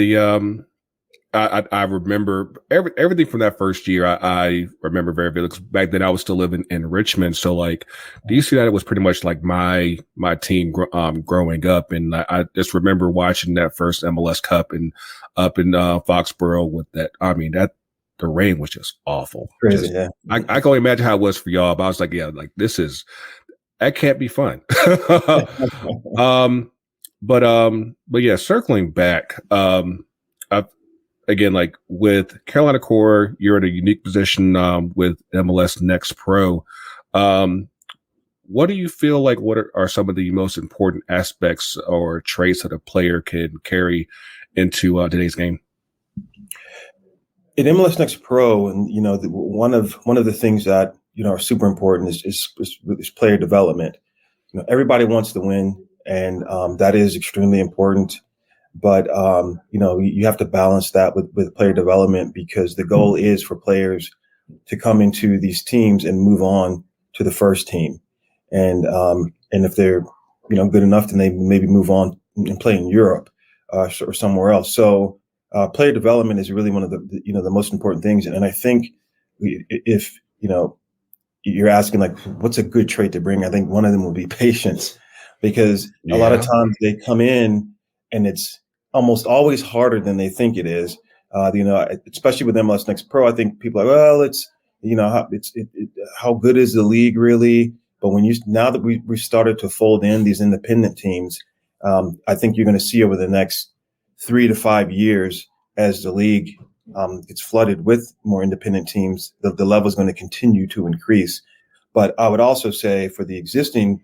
I remember everything from that first year. I remember very vividly, 'cause back then I was still living in Richmond. So DC United was pretty much like my team growing up. And I just remember watching that first MLS Cup and up in Foxborough with that. I mean, the rain was just awful. Crazy, yeah. I can only imagine how it was for y'all, but I was like, yeah, that can't be fun. But yeah, circling back, again, like with Carolina Core, you're in a unique position with MLS Next Pro. What do you feel like? What are some of the most important aspects or traits that a player can carry into today's game? In MLS Next Pro, and one of the things that are super important is player development. Everybody wants to win, and that is extremely important. But you have to balance that with player development, because the goal is for players to come into these teams and move on to the first team, and if they're good enough, then they maybe move on and play in Europe or somewhere else. So player development is really one of the most important things. And I think if, you're asking like, what's a good trait to bring? I think one of them will be patience, because a lot of times they come in and it's almost always harder than they think it is. Especially with MLS Next Pro, I think people are like, well, how good is the league really? But now that we started to fold in these independent teams, I think you're going to see over the next 3 to 5 years, as the league gets flooded with more independent teams, the level is going to continue to increase. But I would also say for the existing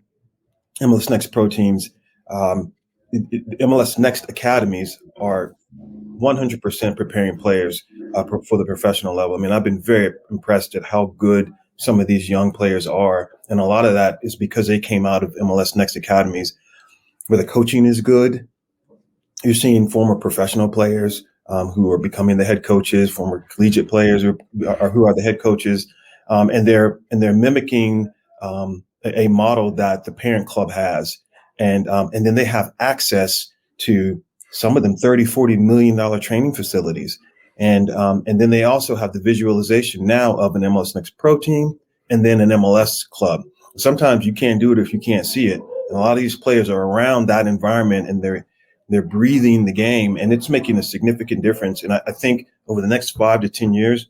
MLS Next Pro teams, MLS Next academies are 100% preparing players for the professional level. I mean, I've been very impressed at how good some of these young players are. And a lot of that is because they came out of MLS Next academies where the coaching is good. You're seeing former professional players who are becoming the head coaches, former collegiate players who are the head coaches, and they're mimicking a model that the parent club has, and then they have access to some of them $30-40 million training facilities, and then they also have the visualization now of an MLS Next Pro team and then an MLS club. Sometimes you can't do it if you can't see it. And a lot of these players are around that environment, and they're breathing the game, and it's making a significant difference. And I think over the next 5 to 10 years,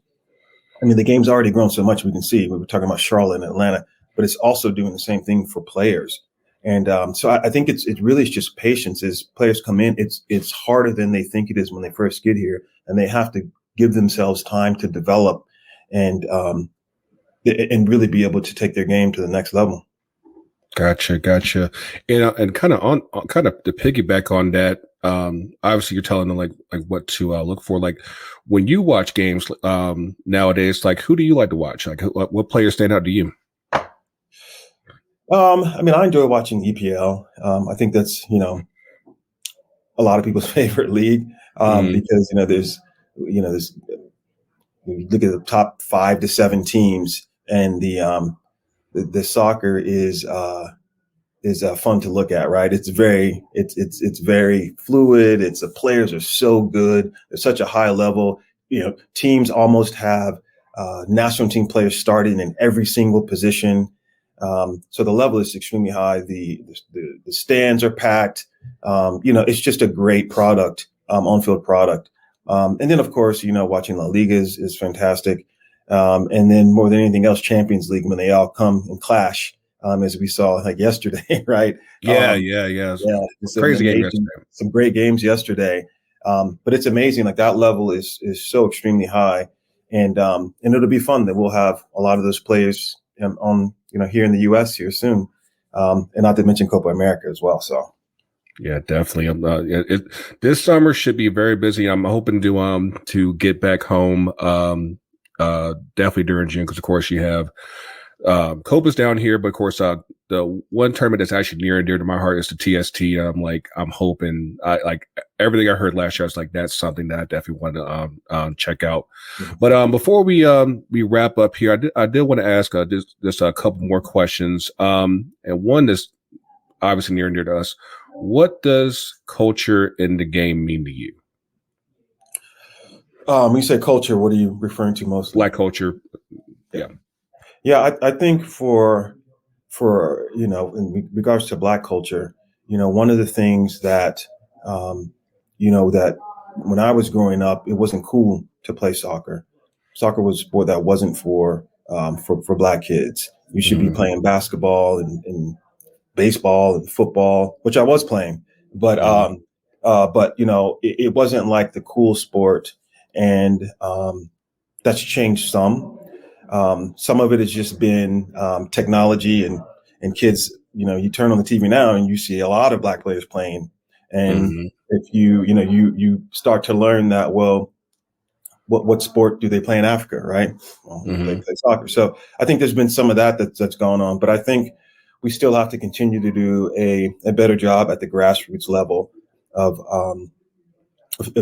I mean, the game's already grown so much. We can see, we were talking about Charlotte and Atlanta, but it's also doing the same thing for players. And so I think it really is just patience. As players come in, it's harder than they think it is when they first get here, and they have to give themselves time to develop and really be able to take their game to the next level. Gotcha. And kind of to piggyback on that, obviously you're telling them like what to look for. Like when you watch games nowadays, like who do you like to watch? Like what players stand out to you? I mean, I enjoy watching EPL. I think that's, a lot of people's favorite league because, there's you look at the top 5 to 7 teams, and the soccer is fun to look at, right? It's very fluid. The players are so good. There's such a high level. Teams almost have national team players starting in every single position. So the level is extremely high. The stands are packed. It's just a great product, on-field product. And then of course, watching La Liga is fantastic. And then more than anything else, Champions League, when they all come and clash, as we saw like yesterday, right? Yeah. It's crazy game yesterday. Some great games yesterday. But it's amazing. Like that level is so extremely high, and it'll be fun that we'll have a lot of those players on here in the U.S. here soon, and not to mention Copa America as well. So. Yeah, definitely. This summer should be very busy. I'm hoping to get back home. Definitely during June, because of course you have Copa's down here, but of course the one tournament that's actually near and dear to my heart is the TST. I'm hoping like everything I heard last year, I was like, that's something that I definitely want to check out. Mm-hmm. But before we wrap up here, I did want to ask just a couple more questions. And one that's obviously near and dear to us. What does culture in the game mean to you? When you say culture, what are you referring to mostly? Black culture. Yeah. Yeah, I think for in regards to Black culture, one of the things that that when I was growing up, it wasn't cool to play soccer. Soccer was a sport that wasn't for Black kids. You should be playing basketball and baseball and football, which I was playing, but it wasn't like the cool sport, and that's changed some. Some of it has just been technology and kids. You turn on the TV now and you see a lot of Black players playing, and if you start to learn that, well, what sport do they play in Africa, right? Well, they play soccer. So I think there's been some of that's gone on, but I think we still have to continue to do a better job at the grassroots level of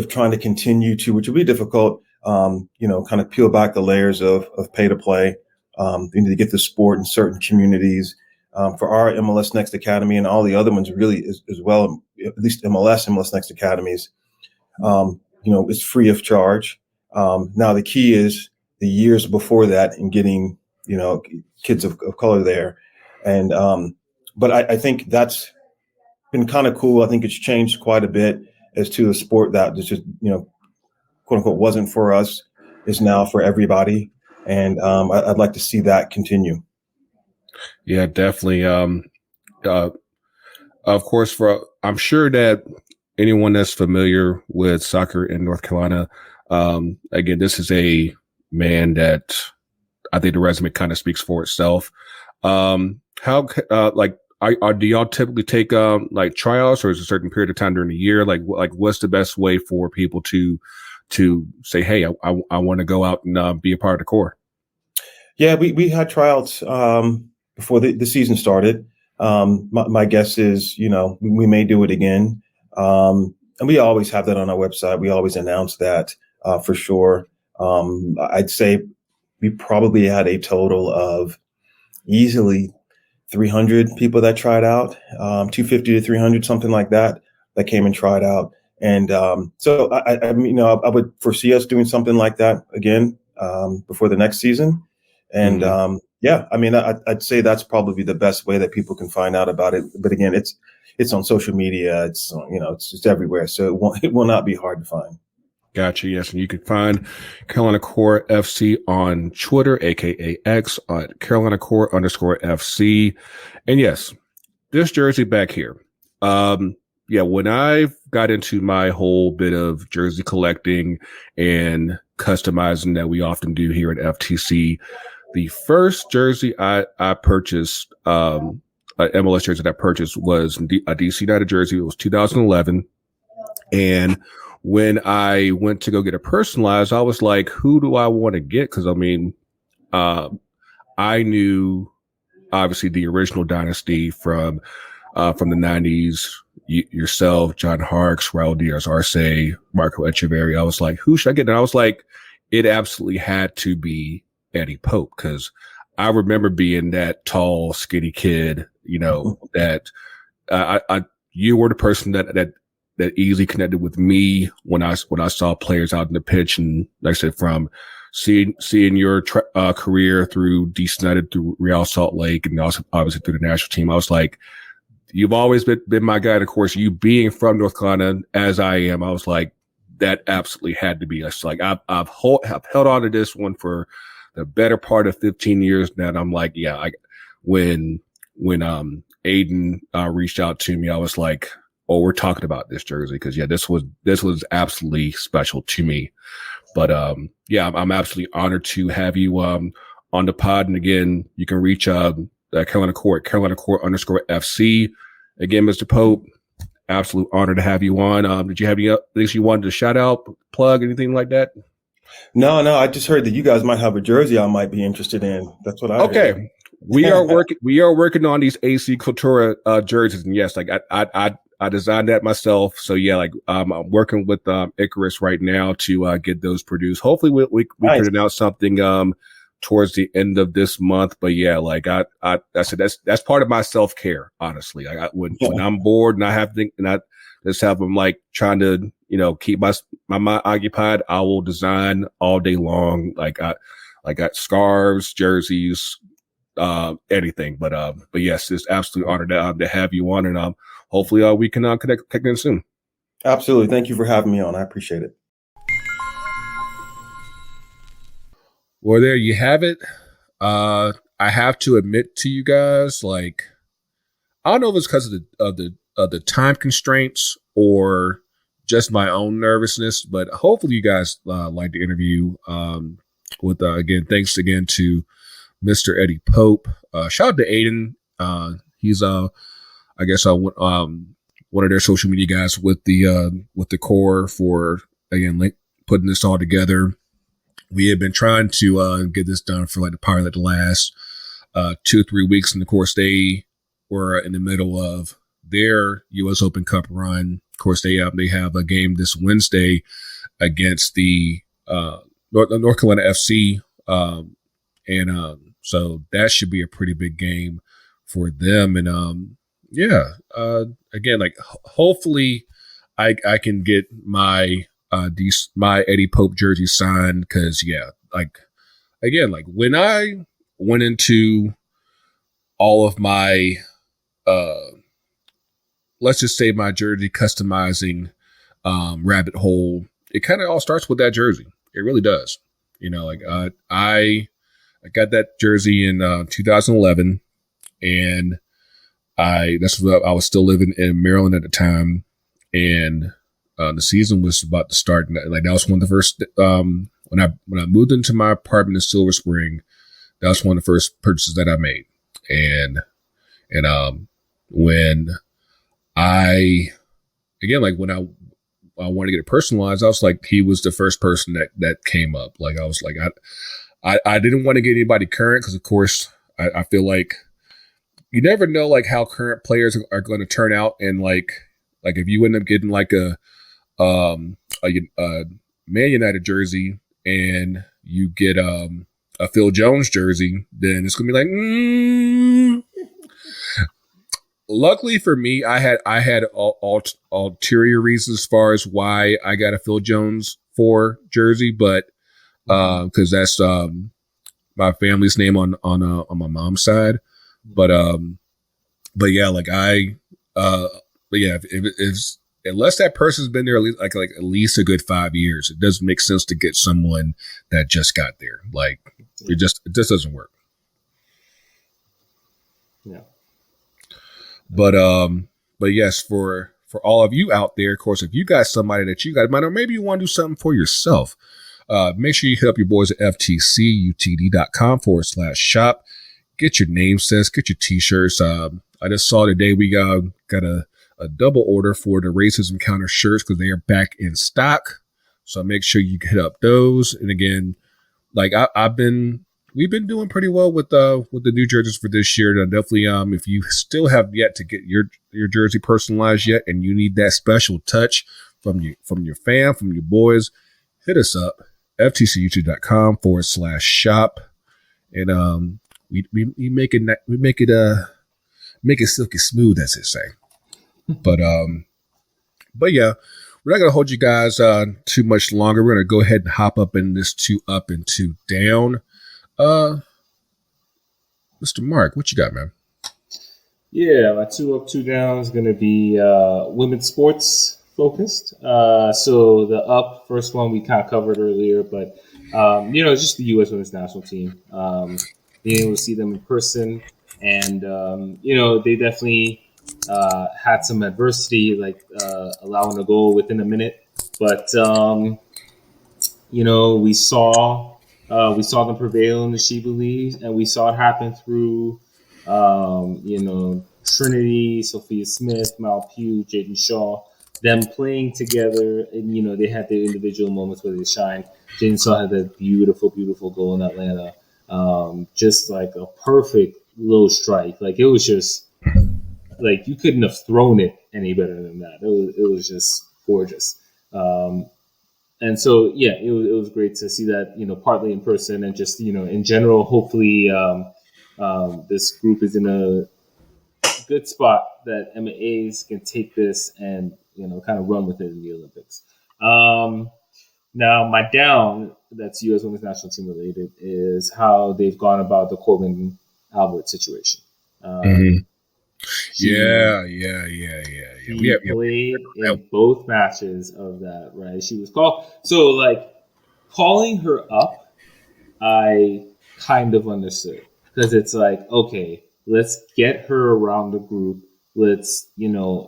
trying to continue to, which will be difficult, kind of peel back the layers of pay to play. We need to get the sport in certain communities. For our MLS Next Academy and all the other ones really as well, at least MLS Next Academies, it's free of charge. Now the key is the years before that and getting, kids of color there. And, but I think that's been kind of cool. I think it's changed quite a bit as to a sport that just, quote unquote, wasn't for us is now for everybody. And I'd like to see that continue. Yeah, definitely. Of course, I'm sure that anyone that's familiar with soccer in North Carolina, again, this is a man that I think the resume kind of speaks for itself. Do y'all typically take like tryouts, or is it a certain period of time during the year? Like what's the best way for people to say, hey, I want to go out and be a part of the core? Yeah, we had tryouts before the season started. My guess is, we may do it again. And we always have that on our website. We always announce that for sure. I'd say we probably had a total of easily 300 people that tried out, 250 to 300, something like that came and tried out. And so I would foresee us doing something like that again before the next season. And I'd say that's probably the best way that people can find out about it. But again, it's on social media. It's it's everywhere, so it will not be hard to find. Gotcha. Yes, and you can find Carolina Core FC on Twitter, aka X, at Carolina Core _FC. And yes, this jersey back here. When I got into my whole bit of jersey collecting and customizing that we often do here at FTC, the first jersey I purchased, an MLS jersey that I purchased was a DC United jersey. It was 2011. And when I went to go get it personalized, I was like, who do I want to get? Because, I knew, obviously, the original dynasty from the 90s, yourself, John Harkes, Raul Diaz-Arce, Marco Echeverri. I was like, who should I get? And I was like, it absolutely had to be Eddie Pope, because I remember being that tall, skinny kid, that you were the person that easily connected with me when I saw players out in the pitch. And like I said, from seeing your career through DC United, through Real Salt Lake, and also obviously through the national team, I was like, you've always been my guy. And of course, you being from North Carolina as I am, I was like, that absolutely had to be us. Like I've held on to this one for the better part of 15 years now. And I'm like, yeah, when Aiden reached out to me, I was like, oh, we're talking about this jersey. Cause this was absolutely special to me. But, I'm absolutely honored to have you, on the pod. And again, you can reach, Carolina Core _FC. Again, Mr. Pope, absolute honor to have you on. Did you have any things you wanted to shout out, plug, anything like that? No, I just heard that you guys might have a jersey I might be interested in. That's what I heard. We are working on these AC Cultura jerseys, and yes, like I designed that myself. So yeah, like I'm working with Icarus right now to get those produced. Hopefully we Nice. can announce something towards the end of this month. But yeah, like I said, that's part of my self-care, honestly. When I'm bored and I have to, and I just have them like trying to, keep my mind occupied, I will design all day long. Like I got scarves, jerseys, anything. But yes, it's absolutely honored to have you on, and hopefully we can connect in soon. Absolutely. Thank you for having me on. I appreciate it. Well, there you have it. I have to admit to you guys, like, I don't know if it's because of the time constraints or just my own nervousness, but hopefully you guys like the interview. With again, thanks again to Mr. Eddie Pope. Shout out to Aiden. He's I guess one of their social media guys with the core for again putting this all together. We have been trying to get this done for probably the last 2-3 weeks, and of course they were in the middle of their U.S. Open Cup run. Of course, they have a game this Wednesday against the North Carolina FC, so that should be a pretty big game for them. And again, like hopefully I can get my my Eddie Pope jersey signed because like again, like when I went into all of my let's just say my jersey customizing rabbit hole, it kind of all starts with that jersey. It really does. Like I got that jersey in 2011, and I was still living in Maryland at the time, and the season was about to start. And like that was one of the first when I moved into my apartment in Silver Spring, that was one of the first purchases that I made. And when I wanted to get it personalized, I was like, he was the first person that came up. Like I was like, I didn't want to get anybody current because of course I feel like you never know like how current players are going to turn out, and like if you end up getting like a Man United jersey and you get a Phil Jones jersey, then it's gonna be like. Luckily for me, I had ulterior reasons as far as why I got a Phil Jones 4 jersey, but because that's my family's name on my mom's side, but yeah, like if unless that person's been there at least like at least a good 5 years, it doesn't make sense to get someone that just got there. Like it just doesn't work. Yeah. But yes, for all of you out there, of course, if you got somebody that you got, or maybe you want to do something for yourself, make sure you hit up your boys at ftcutd.com/shop. Get your name sets, get your t-shirts. I just saw today we got a double order for the Racism Counter shirts because they are back in stock. So make sure you hit up those. And again, like we've been doing pretty well with the new jerseys for this year. And definitely, if you still have yet to get your jersey personalized yet, and you need that special touch from your fam, from your boys, hit us up, ftcutd.com/shop, and we make it silky smooth, as they say. But yeah, we're not gonna hold you guys too much longer. We're gonna go ahead and hop up in this 2 up and 2 down. Mr. Mark, what you got, man? Yeah, my 2 up, 2 down is going to be women's sports focused. So the up, first one we kind of covered earlier, but just the U.S. women's national team. Being able to see them in person, and they definitely had some adversity, like allowing a goal within a minute, but we saw them prevail in the SheBelieves, and we saw it happen through, Trinity, Sophia Smith, Mal Pugh, Jaden Shaw, them playing together, and they had their individual moments where they shined. Jaden Shaw had that beautiful, beautiful goal in Atlanta, just like a perfect little strike. Like it was just like you couldn't have thrown it any better than that. It was just gorgeous. And so, yeah, it was great to see that, partly in person and just, in general, hopefully this group is in a good spot that MAAs can take this and, kind of run with it in the Olympics. Now, my down, that's U.S. Women's National Team related, is how they've gone about the Korbin Albert situation. She played in both matches of that, right? She was called. So, like, calling her up, I kind of understood. Because it's like, okay, let's get her around the group. Let's,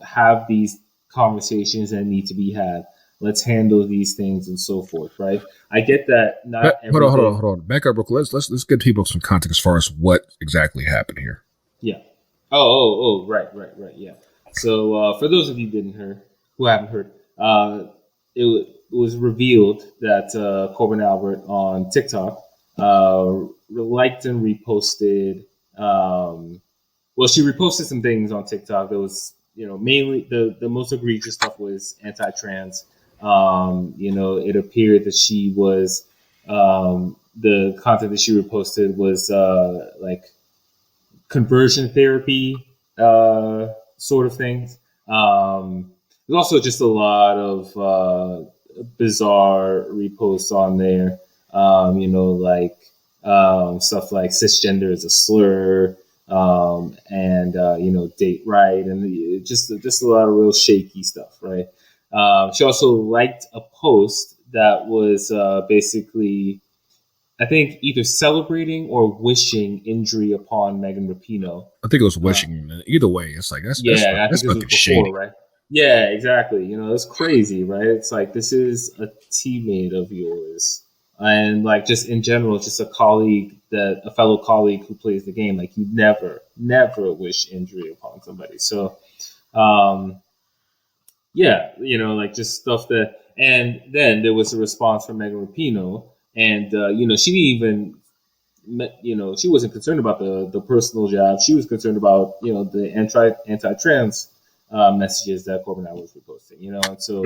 have these conversations that need to be had. Let's handle these things and so forth, right? I get that. Hold on. Back up real quick. Let's give people some context as far as what exactly happened here. Yeah. Oh, right, yeah. So for those of you who haven't heard, it was revealed that Korbin Albert on TikTok liked and reposted. She reposted some things on TikTok that was, mainly the most egregious stuff was anti-trans. It appeared that she was the content that she reposted was like conversion therapy sort of things. There's also just a lot of bizarre reposts on there. Stuff like cisgender is a slur, date right, and just a lot of real shaky stuff, right? She also liked a post that was basically, I think, either celebrating or wishing injury upon Megan Rapinoe. I think it was wishing. Either way, it's like that's I think this was fucking before, shady, right? Yeah, exactly. It's crazy, right? It's like, this is a teammate of yours, and like, just in general, just a fellow colleague who plays the game. Like, you never wish injury upon somebody. So, like, just stuff that. And then there was a response from Megan Rapinoe, and she didn't even, she wasn't concerned about the personal jab. She was concerned about the anti-trans messages that Korbin Albert was reposting. And so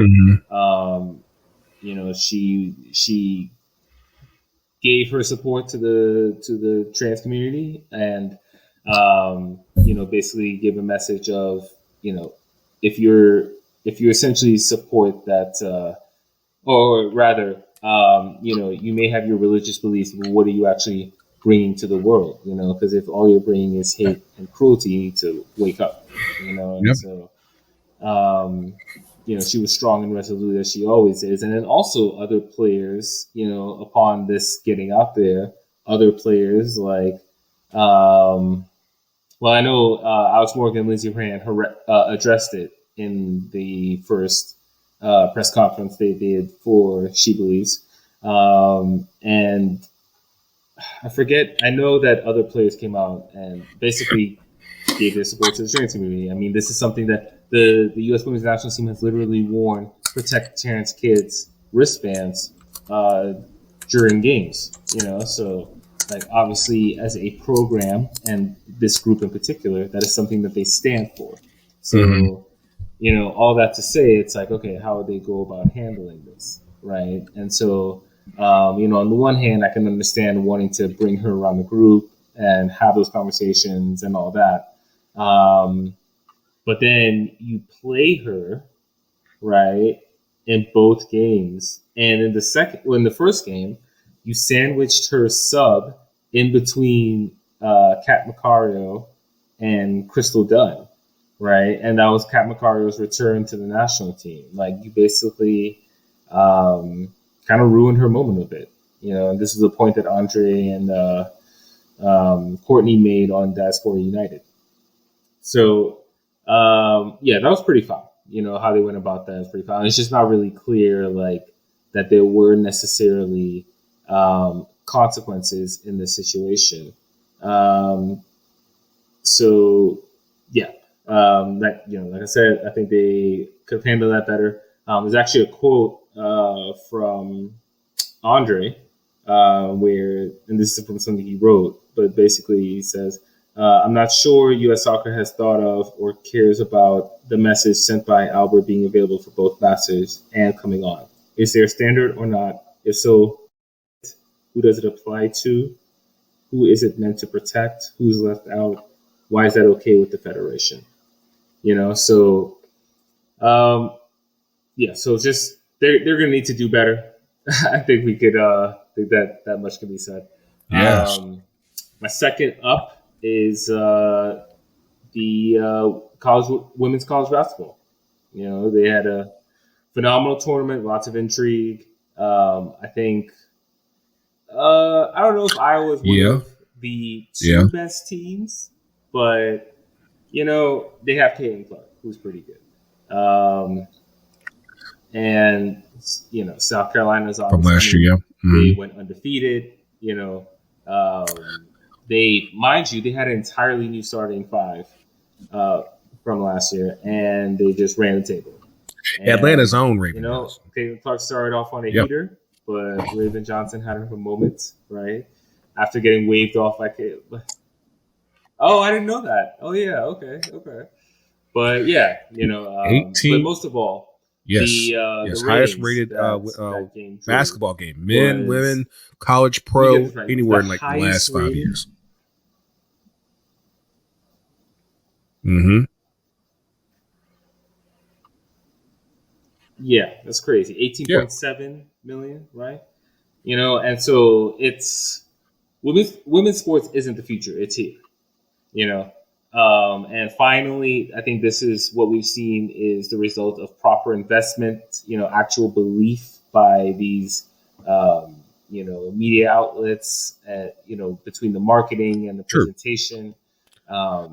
she gave her support to the trans community, and basically give a message of, if you essentially support that, or rather, you may have your religious beliefs, but what are you actually bringing to the world? Because if all you're bringing is hate and cruelty, you need to wake up. And Yep. so, she was strong and resolute, as she always is. And then also other players, upon this getting out there, other players like, I know Alex Morgan and Lindsey Horan addressed it in the first press conference they did for SheBelieves. And I forget, I know that other players came out and basically gave their support to the trans community. I mean, this is something that the U.S. Women's National Team has literally worn Protect Trans Kids wristbands during games, so like, obviously, as a program, and this group in particular, that is something that they stand for. So, all that to say, it's like, okay, how would they go about handling this, right? And so, on the one hand, I can understand wanting to bring her around the group and have those conversations and all that. But then you play her, right, in both games. And in the first game, you sandwiched her sub in between Kat Macario and Crystal Dunn, right? And that was Kat Macario's return to the national team. Like, you basically kind of ruined her moment a bit, and this is a point that Andre and Courtney made on Diaspora United. So, that was pretty fun. How they went about that is pretty fun. It's just not really clear, like, that there were necessarily consequences in this situation. Like I said, I think they could have handled that better. There's actually a quote from Andre and this is from something he wrote, but basically he says, I'm not sure U.S. Soccer has thought of or cares about the message sent by Albert being available for both Masters and coming on. Is there a standard or not? If so, who does it apply to? Who is it meant to protect? Who's left out? Why is that okay with the Federation? So, so just they're going to need to do better. I think we could think that much can be said. Yes. My second up is the women's college basketball. They had a phenomenal tournament, lots of intrigue. I think I don't know if Iowa is one of the two best teams, but they have Caitlin Clark, who's pretty good. And South Carolina's obviously from last year. They went undefeated. They had an entirely new starting five from last year, and they just ran the table. And, Atlanta's own Raven. Caitlin Clark started off on a heater, but Raven Johnson had her moments, right? After getting waved off like it. Oh, I didn't know that. Oh, yeah. Okay. But yeah, 18. But most of all, the highest rated basketball game, men, women, college, pro, anywhere in like the last 5 years. Yeah, that's crazy. 18.7 million, right? And so it's women's sports isn't the future; it's here. You know, and finally, I think this is what we've seen is the result of proper investment. Actual belief by these media outlets. Between the marketing and the presentation. I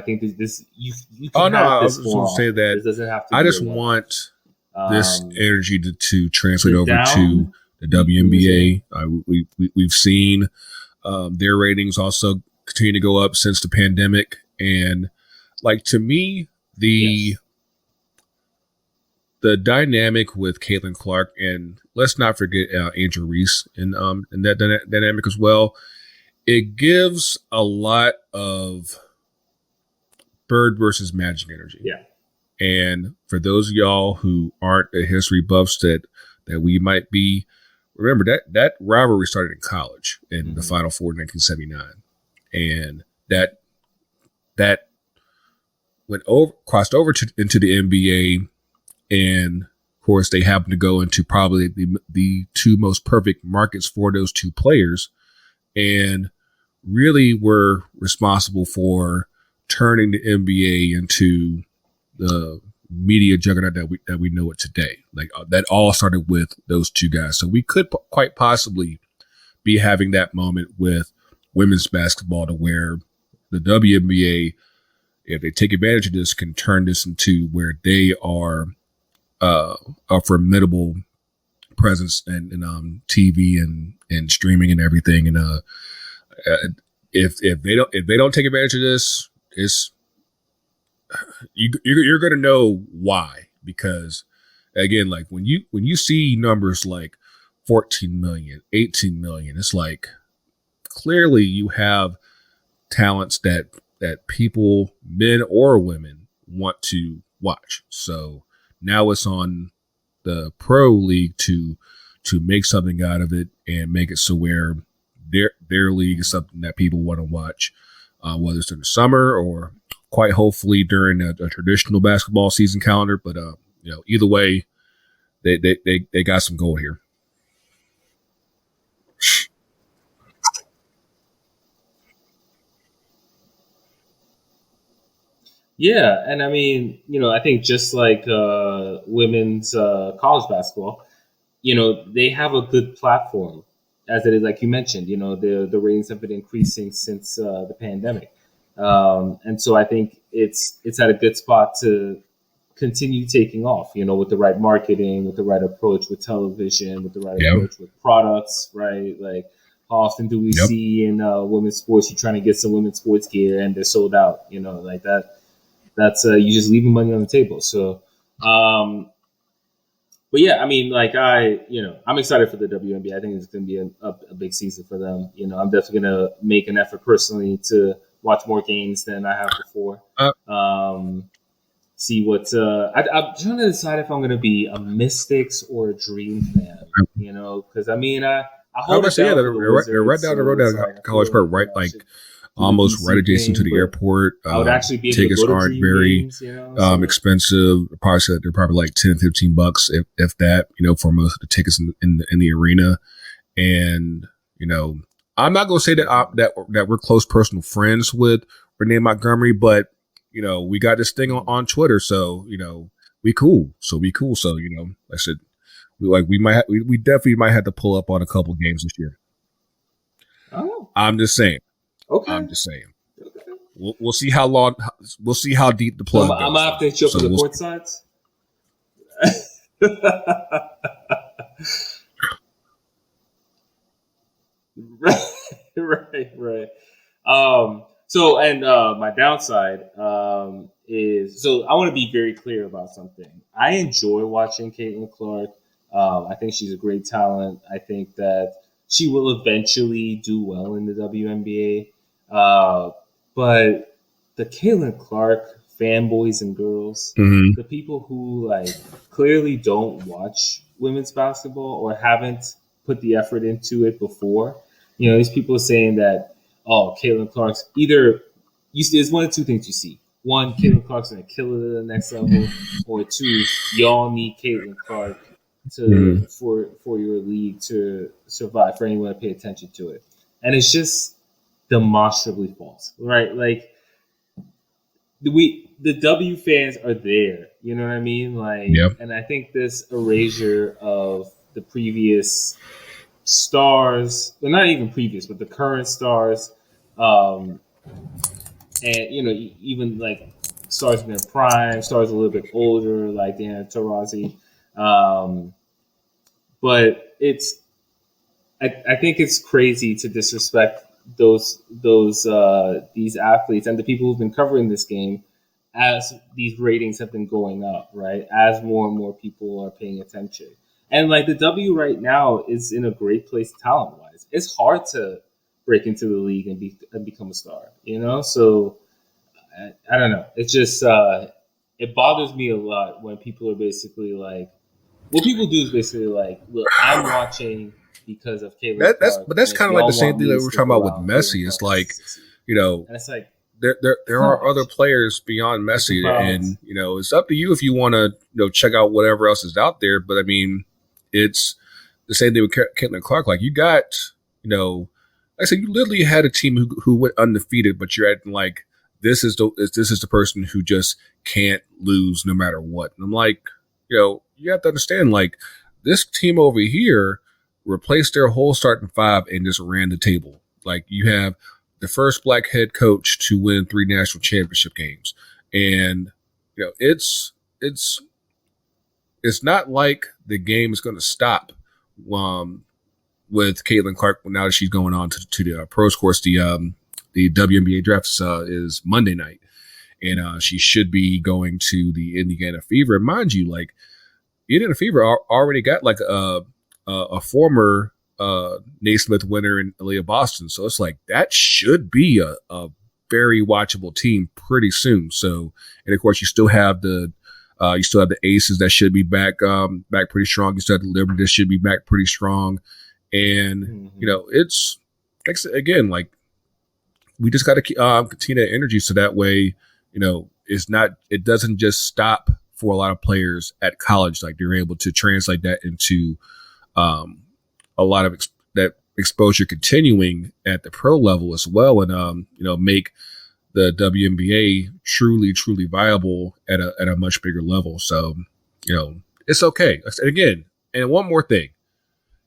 think this you can have I this was going to say that this doesn't have to. I just want this energy to translate over to the WNBA. We've seen their ratings also continue to go up since the pandemic, and to me, the dynamic with Caitlin Clark, and let's not forget Angel Reese in that dynamic as well. It gives a lot of Bird versus Magic energy. Yeah. And for those of y'all who aren't the history buffs that we might be, remember that rivalry started in college in the Final Four in 1979. And that crossed over into the NBA. And of course, they happened to go into probably the two most perfect markets for those two players, and really were responsible for turning the NBA into the media juggernaut that we know it today. That all started with those two guys. So we could quite possibly be having that moment with women's basketball, to where the WNBA, if they take advantage of this, can turn this into where they are a formidable presence in TV and streaming and everything. And if they don't take advantage of this, you're going to know why. Because again, when you see numbers like 14 million, 18 million, it's clearly you have talents that people, men or women, want to watch. So now it's on the pro league to make something out of it and make it so where their league is something that people want to watch, whether it's in the summer or quite hopefully during a traditional basketball season calendar. But either way, they got some gold here. Yeah, and I mean, I think just like women's college basketball, they have a good platform as it is. Like you mentioned, the ratings have been increasing since the pandemic, and so I think it's at a good spot to continue taking off. With the right marketing, with the right approach with television, with the right approach with products, right? Like, how often do we see in women's sports, you're trying to get some women's sports gear and they're sold out? Like that. That's you just leaving money on the table. So, but yeah, I mean, I'm excited for the WNBA. I think it's going to be a big season for them. I'm definitely going to make an effort personally to watch more games than I have before. See what I'm trying to decide if I'm going to be a Mystics or a Dream fan. Because I mean, I hope they're right down the road at College Park, right? Almost right adjacent to the airport. I would actually be able tickets to go to aren't Dream very games, expensive. They're probably like $10-15, if that. For most of the tickets in the arena. And I'm not going to say that we're close personal friends with Renee Montgomery, but we got this thing on Twitter, so we cool. So like I said, we definitely might have to pull up on a couple games this year. Oh, I'm just saying. Okay. I'm just saying. Okay. We'll see how long. We'll see how deep the plug goes. I'm gonna have to hit you up for the court sides. Right. So, and my downside is, so I want to be very clear about something. I enjoy watching Caitlin Clark. I think she's a great talent. I think that she will eventually do well in the WNBA. But the Caitlin Clark fanboys and girls, the people who clearly don't watch women's basketball or haven't put the effort into it before, these people are saying that, oh, Caitlin Clark's either, there's one of two things you see. one, Caitlin Clark's going to kill it at the next level, or two, y'all need Caitlin Clark for your league to survive, for anyone to pay attention to it. And it's just demonstrably false, right? Like, the W fans are there, you know what I mean? Like, and I think this erasure of the previous stars, well, not even previous, but the current stars, and even like stars in their prime, stars a little bit older, like Diana Taurasi, but I think it's crazy to disrespect these athletes and the people who've been covering this game as these ratings have been going up, right? As more and more people are paying attention. And like the W right now is in a great place talent wise. It's hard to break into the league and become a star, you know? So I don't know. It's just it bothers me a lot when people are basically like, what people do is basically like, look, I'm watching because of Caitlin Clark. But that's kind of like the same thing that we were talking about with Messi. It's like, and it's like there are other players beyond Messi, and it's up to you if you want to check out whatever else is out there. But I mean, it's the same thing with Caitlin Clark. Like you got, like I said, you literally had a team who went undefeated, but you're acting like this is the person who just can't lose no matter what. And I'm like, you have to understand, like this team over here replaced their whole starting five and just ran the table. Like you have the first black head coach to win 3 national championship games. And, it's not like the game is going to stop with Caitlin Clark now that she's going on to the pros course. The WNBA draft is Monday night. And she should be going to the Indiana Fever. And mind you, like Indiana Fever already got like a former Naismith winner in Aaliyah Boston. So it's like that should be a very watchable team pretty soon. So, and of course you still have the Aces that should be back pretty strong. You still have the Liberty that should be back pretty strong. And, it's again, like we just got to continue that energy. So that way, it doesn't just stop for a lot of players at college. Like they're able to translate that into a lot of that exposure continuing at the pro level as well, and make the WNBA truly viable at a much bigger level. So it's okay. And again, and one more thing,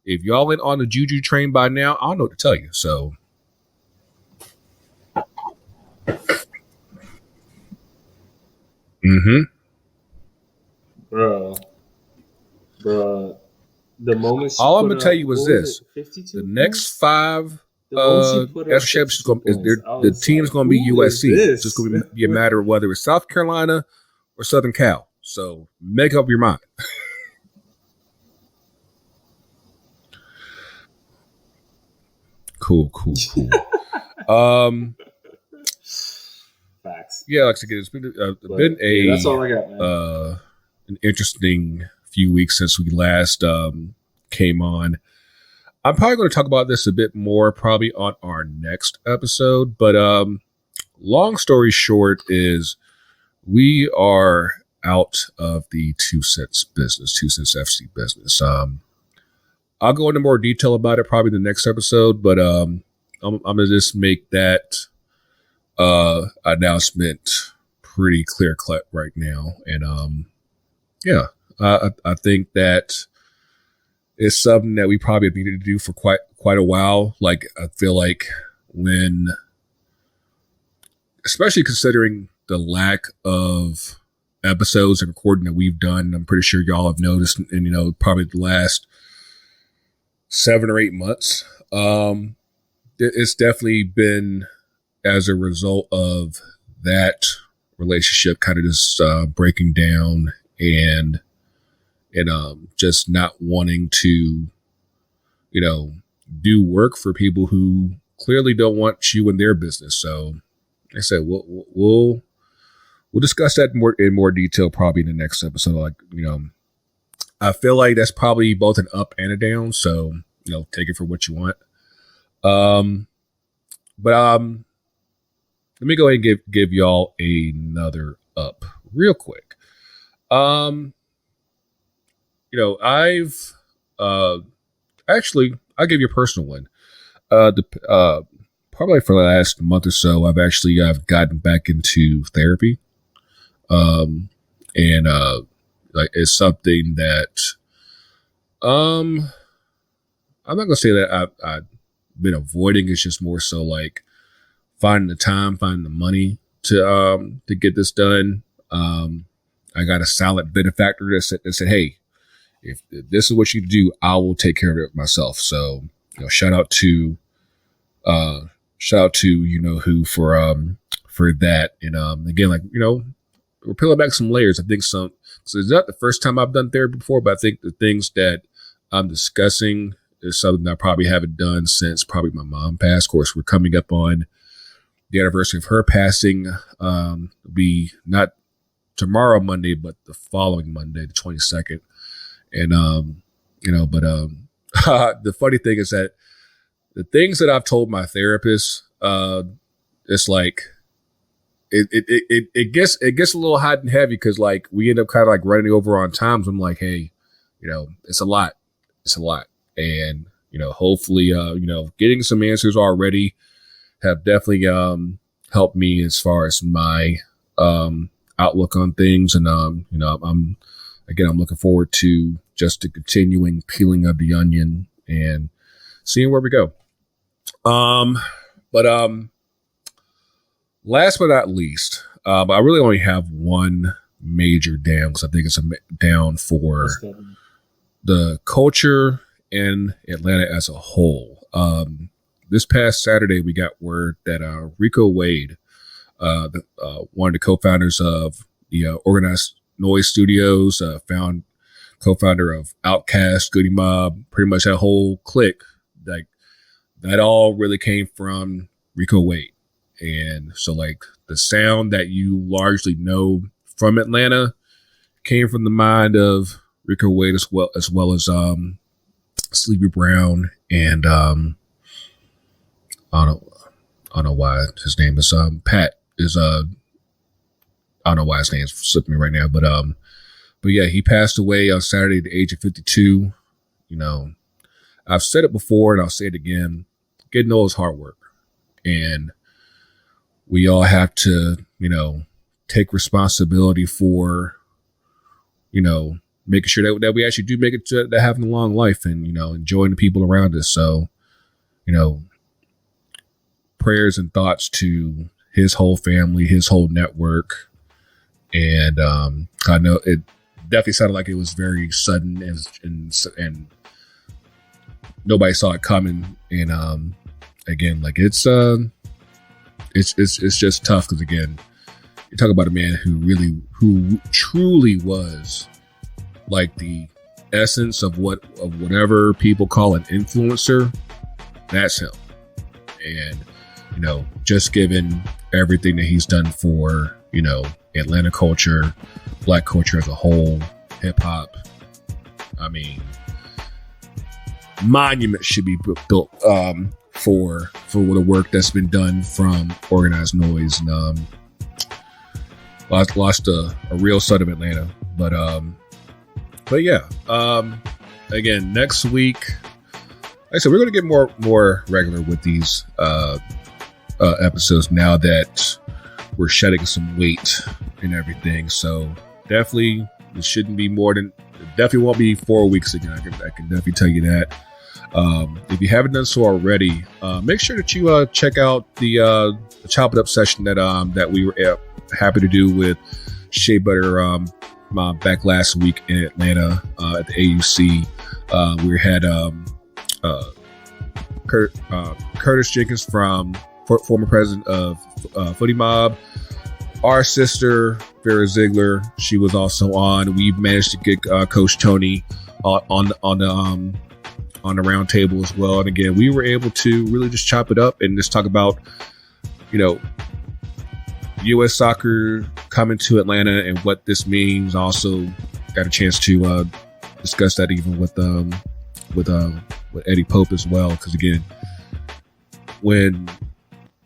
if y'all ain't on the Juju train by now, I don't know what to tell you. So bro. The moment all I'm gonna tell you is this: the next 5 championships the team's gonna be USC. It's just gonna be a matter of whether it's South Carolina or Southern Cal. So make up your mind. Cool. Facts. Yeah, like I said, it's been that's all I got, man. An interesting few weeks since we last came on. I'm probably going to talk about this a bit more probably on our next episode, but long story short is we are out of the 2 Cents business, 2 Cents FC business. I'll go into more detail about it probably in the next episode, but I'm going to just make that announcement pretty clear cut right now. And I think that is something that we probably needed to do for quite a while. Like I feel like especially considering the lack of episodes and recording that we've done, I'm pretty sure y'all have noticed in probably the last 7 or 8 months. It's definitely been as a result of that relationship kind of just breaking down and just not wanting to, do work for people who clearly don't want you in their business. So like I said, we'll discuss that in more detail probably in the next episode. Like, I feel like that's probably both an up and a down. So, take it for what you want. But let me go ahead and give y'all another up real quick. I've actually, I'll give you a personal one. Probably for the last month or so, I've gotten back into therapy. And like it's something that I'm not gonna say that I've been avoiding. It's just more so like finding the time, finding the money to get this done. I got a solid benefactor that said, hey, if this is what you do, I will take care of it myself. So, shout out to who for that. And again, like, we're peeling back some layers. I think so it's not the first time I've done therapy before, but I think the things that I'm discussing is something I probably haven't done since probably my mom passed. Of course, we're coming up on the anniversary of her passing. Be not tomorrow Monday, but the following Monday, the 22nd. And the funny thing is that the things that I've told my therapist, it's like it gets a little hot and heavy because like we end up kind of like running over on times. I'm like, hey, it's a lot, and hopefully getting some answers already have definitely helped me as far as my outlook on things, and I'm looking forward to just the continuing peeling of the onion and seeing where we go. Last but not least, I really only have one major down because I think it's a down for the culture in Atlanta as a whole. This past Saturday, we got word that Rico Wade, one of the co-founders of the Organized Noise Studios, co-founder of Outkast, Goody Mob, pretty much that whole clique, like that all really came from Rico Wade. And so like the sound that you largely know from Atlanta came from the mind of Rico Wade as well as Sleepy Brown and I don't know why his name is Pat is I don't know why his name's slipping me right now, but yeah, he passed away on Saturday at the age of 52. I've said it before and I'll say it again. Getting old is hard work, and we all have to, take responsibility for, making sure that we actually do make it to having a long life and, enjoying the people around us. So, prayers and thoughts to his whole family, his whole network. And I know it definitely sounded like it was very sudden and nobody saw it coming. And again, like it's just tough because again, you talk about a man who truly was like the essence of whatever people call an influencer. That's him. And just given everything that he's done for Atlanta culture, Black culture as a whole, hip hop, I mean, monuments should be built for the work that's been done from Organized Noise, and lost a real son of Atlanta. But yeah, again, next week, like I said, we're going to get more regular with these episodes now that we're shedding some weight and everything. So definitely, it shouldn't be definitely won't be 4 weeks again. I can definitely tell you that. If you haven't done so already, make sure that you check out the Chop It Up session that we were happy to do with Shea Butter back last week in Atlanta at the AUC. We had Curtis Jenkins, former president of Footy Mob. Our sister Vera Ziegler, she was also on. We managed to get Coach Tony on the round table as well. And again, we were able to really just chop it up and just talk about, U.S. soccer coming to Atlanta and what this means. Also got a chance to discuss that even with Eddie Pope as well. Because again, when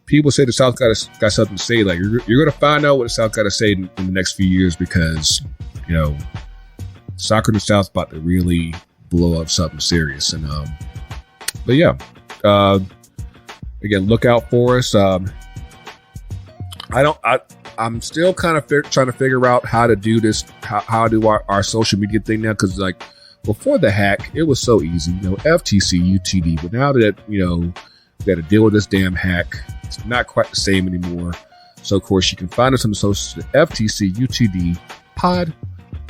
people say the South got something to say. Like you're going to find out what the South got to say in the next few years, because soccer in the South's about to really blow up something serious. And but yeah, again, look out for us. I'm still kind of trying to figure out how to do this, how to do our social media thing now, because like before the hack, it was so easy, FTC, UTD. But now that we got to deal with this damn hack, it's not quite the same anymore. So of course you can find us on the socials at FTC UTD Pod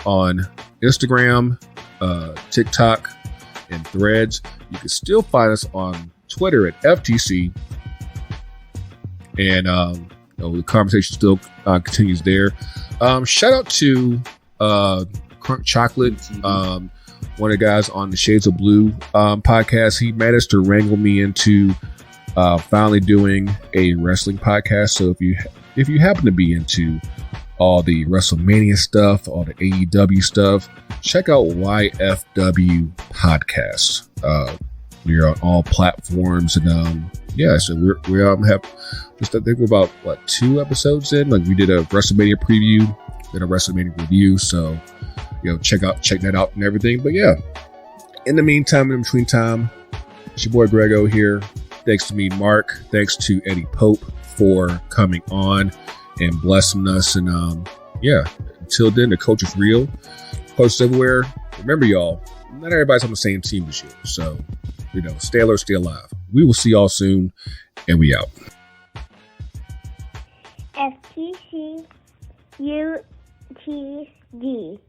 on Instagram, TikTok, and Threads. You can still find us on Twitter at FTC, and the conversation still continues there. Shout out to Crunk Chocolate, one of the guys on the Shades of Blue podcast. He managed to wrangle me into finally doing a wrestling podcast. So if you happen to be into all the WrestleMania stuff, all the AEW stuff, check out YFW Podcast. We're on all platforms, and so we have just, I think we're about 2 episodes in. Like we did a WrestleMania preview, then a WrestleMania review. So check that out and everything. But yeah, in the meantime, in between time, it's your boy Grego here. Thanks to me, Mark. Thanks to Eddie Pope for coming on and blessing us. And until then, the coach is real. Coaches everywhere. Remember, y'all, not everybody's on the same team as you. So, stay alert, stay alive. We will see y'all soon, and we out. FTC UTD.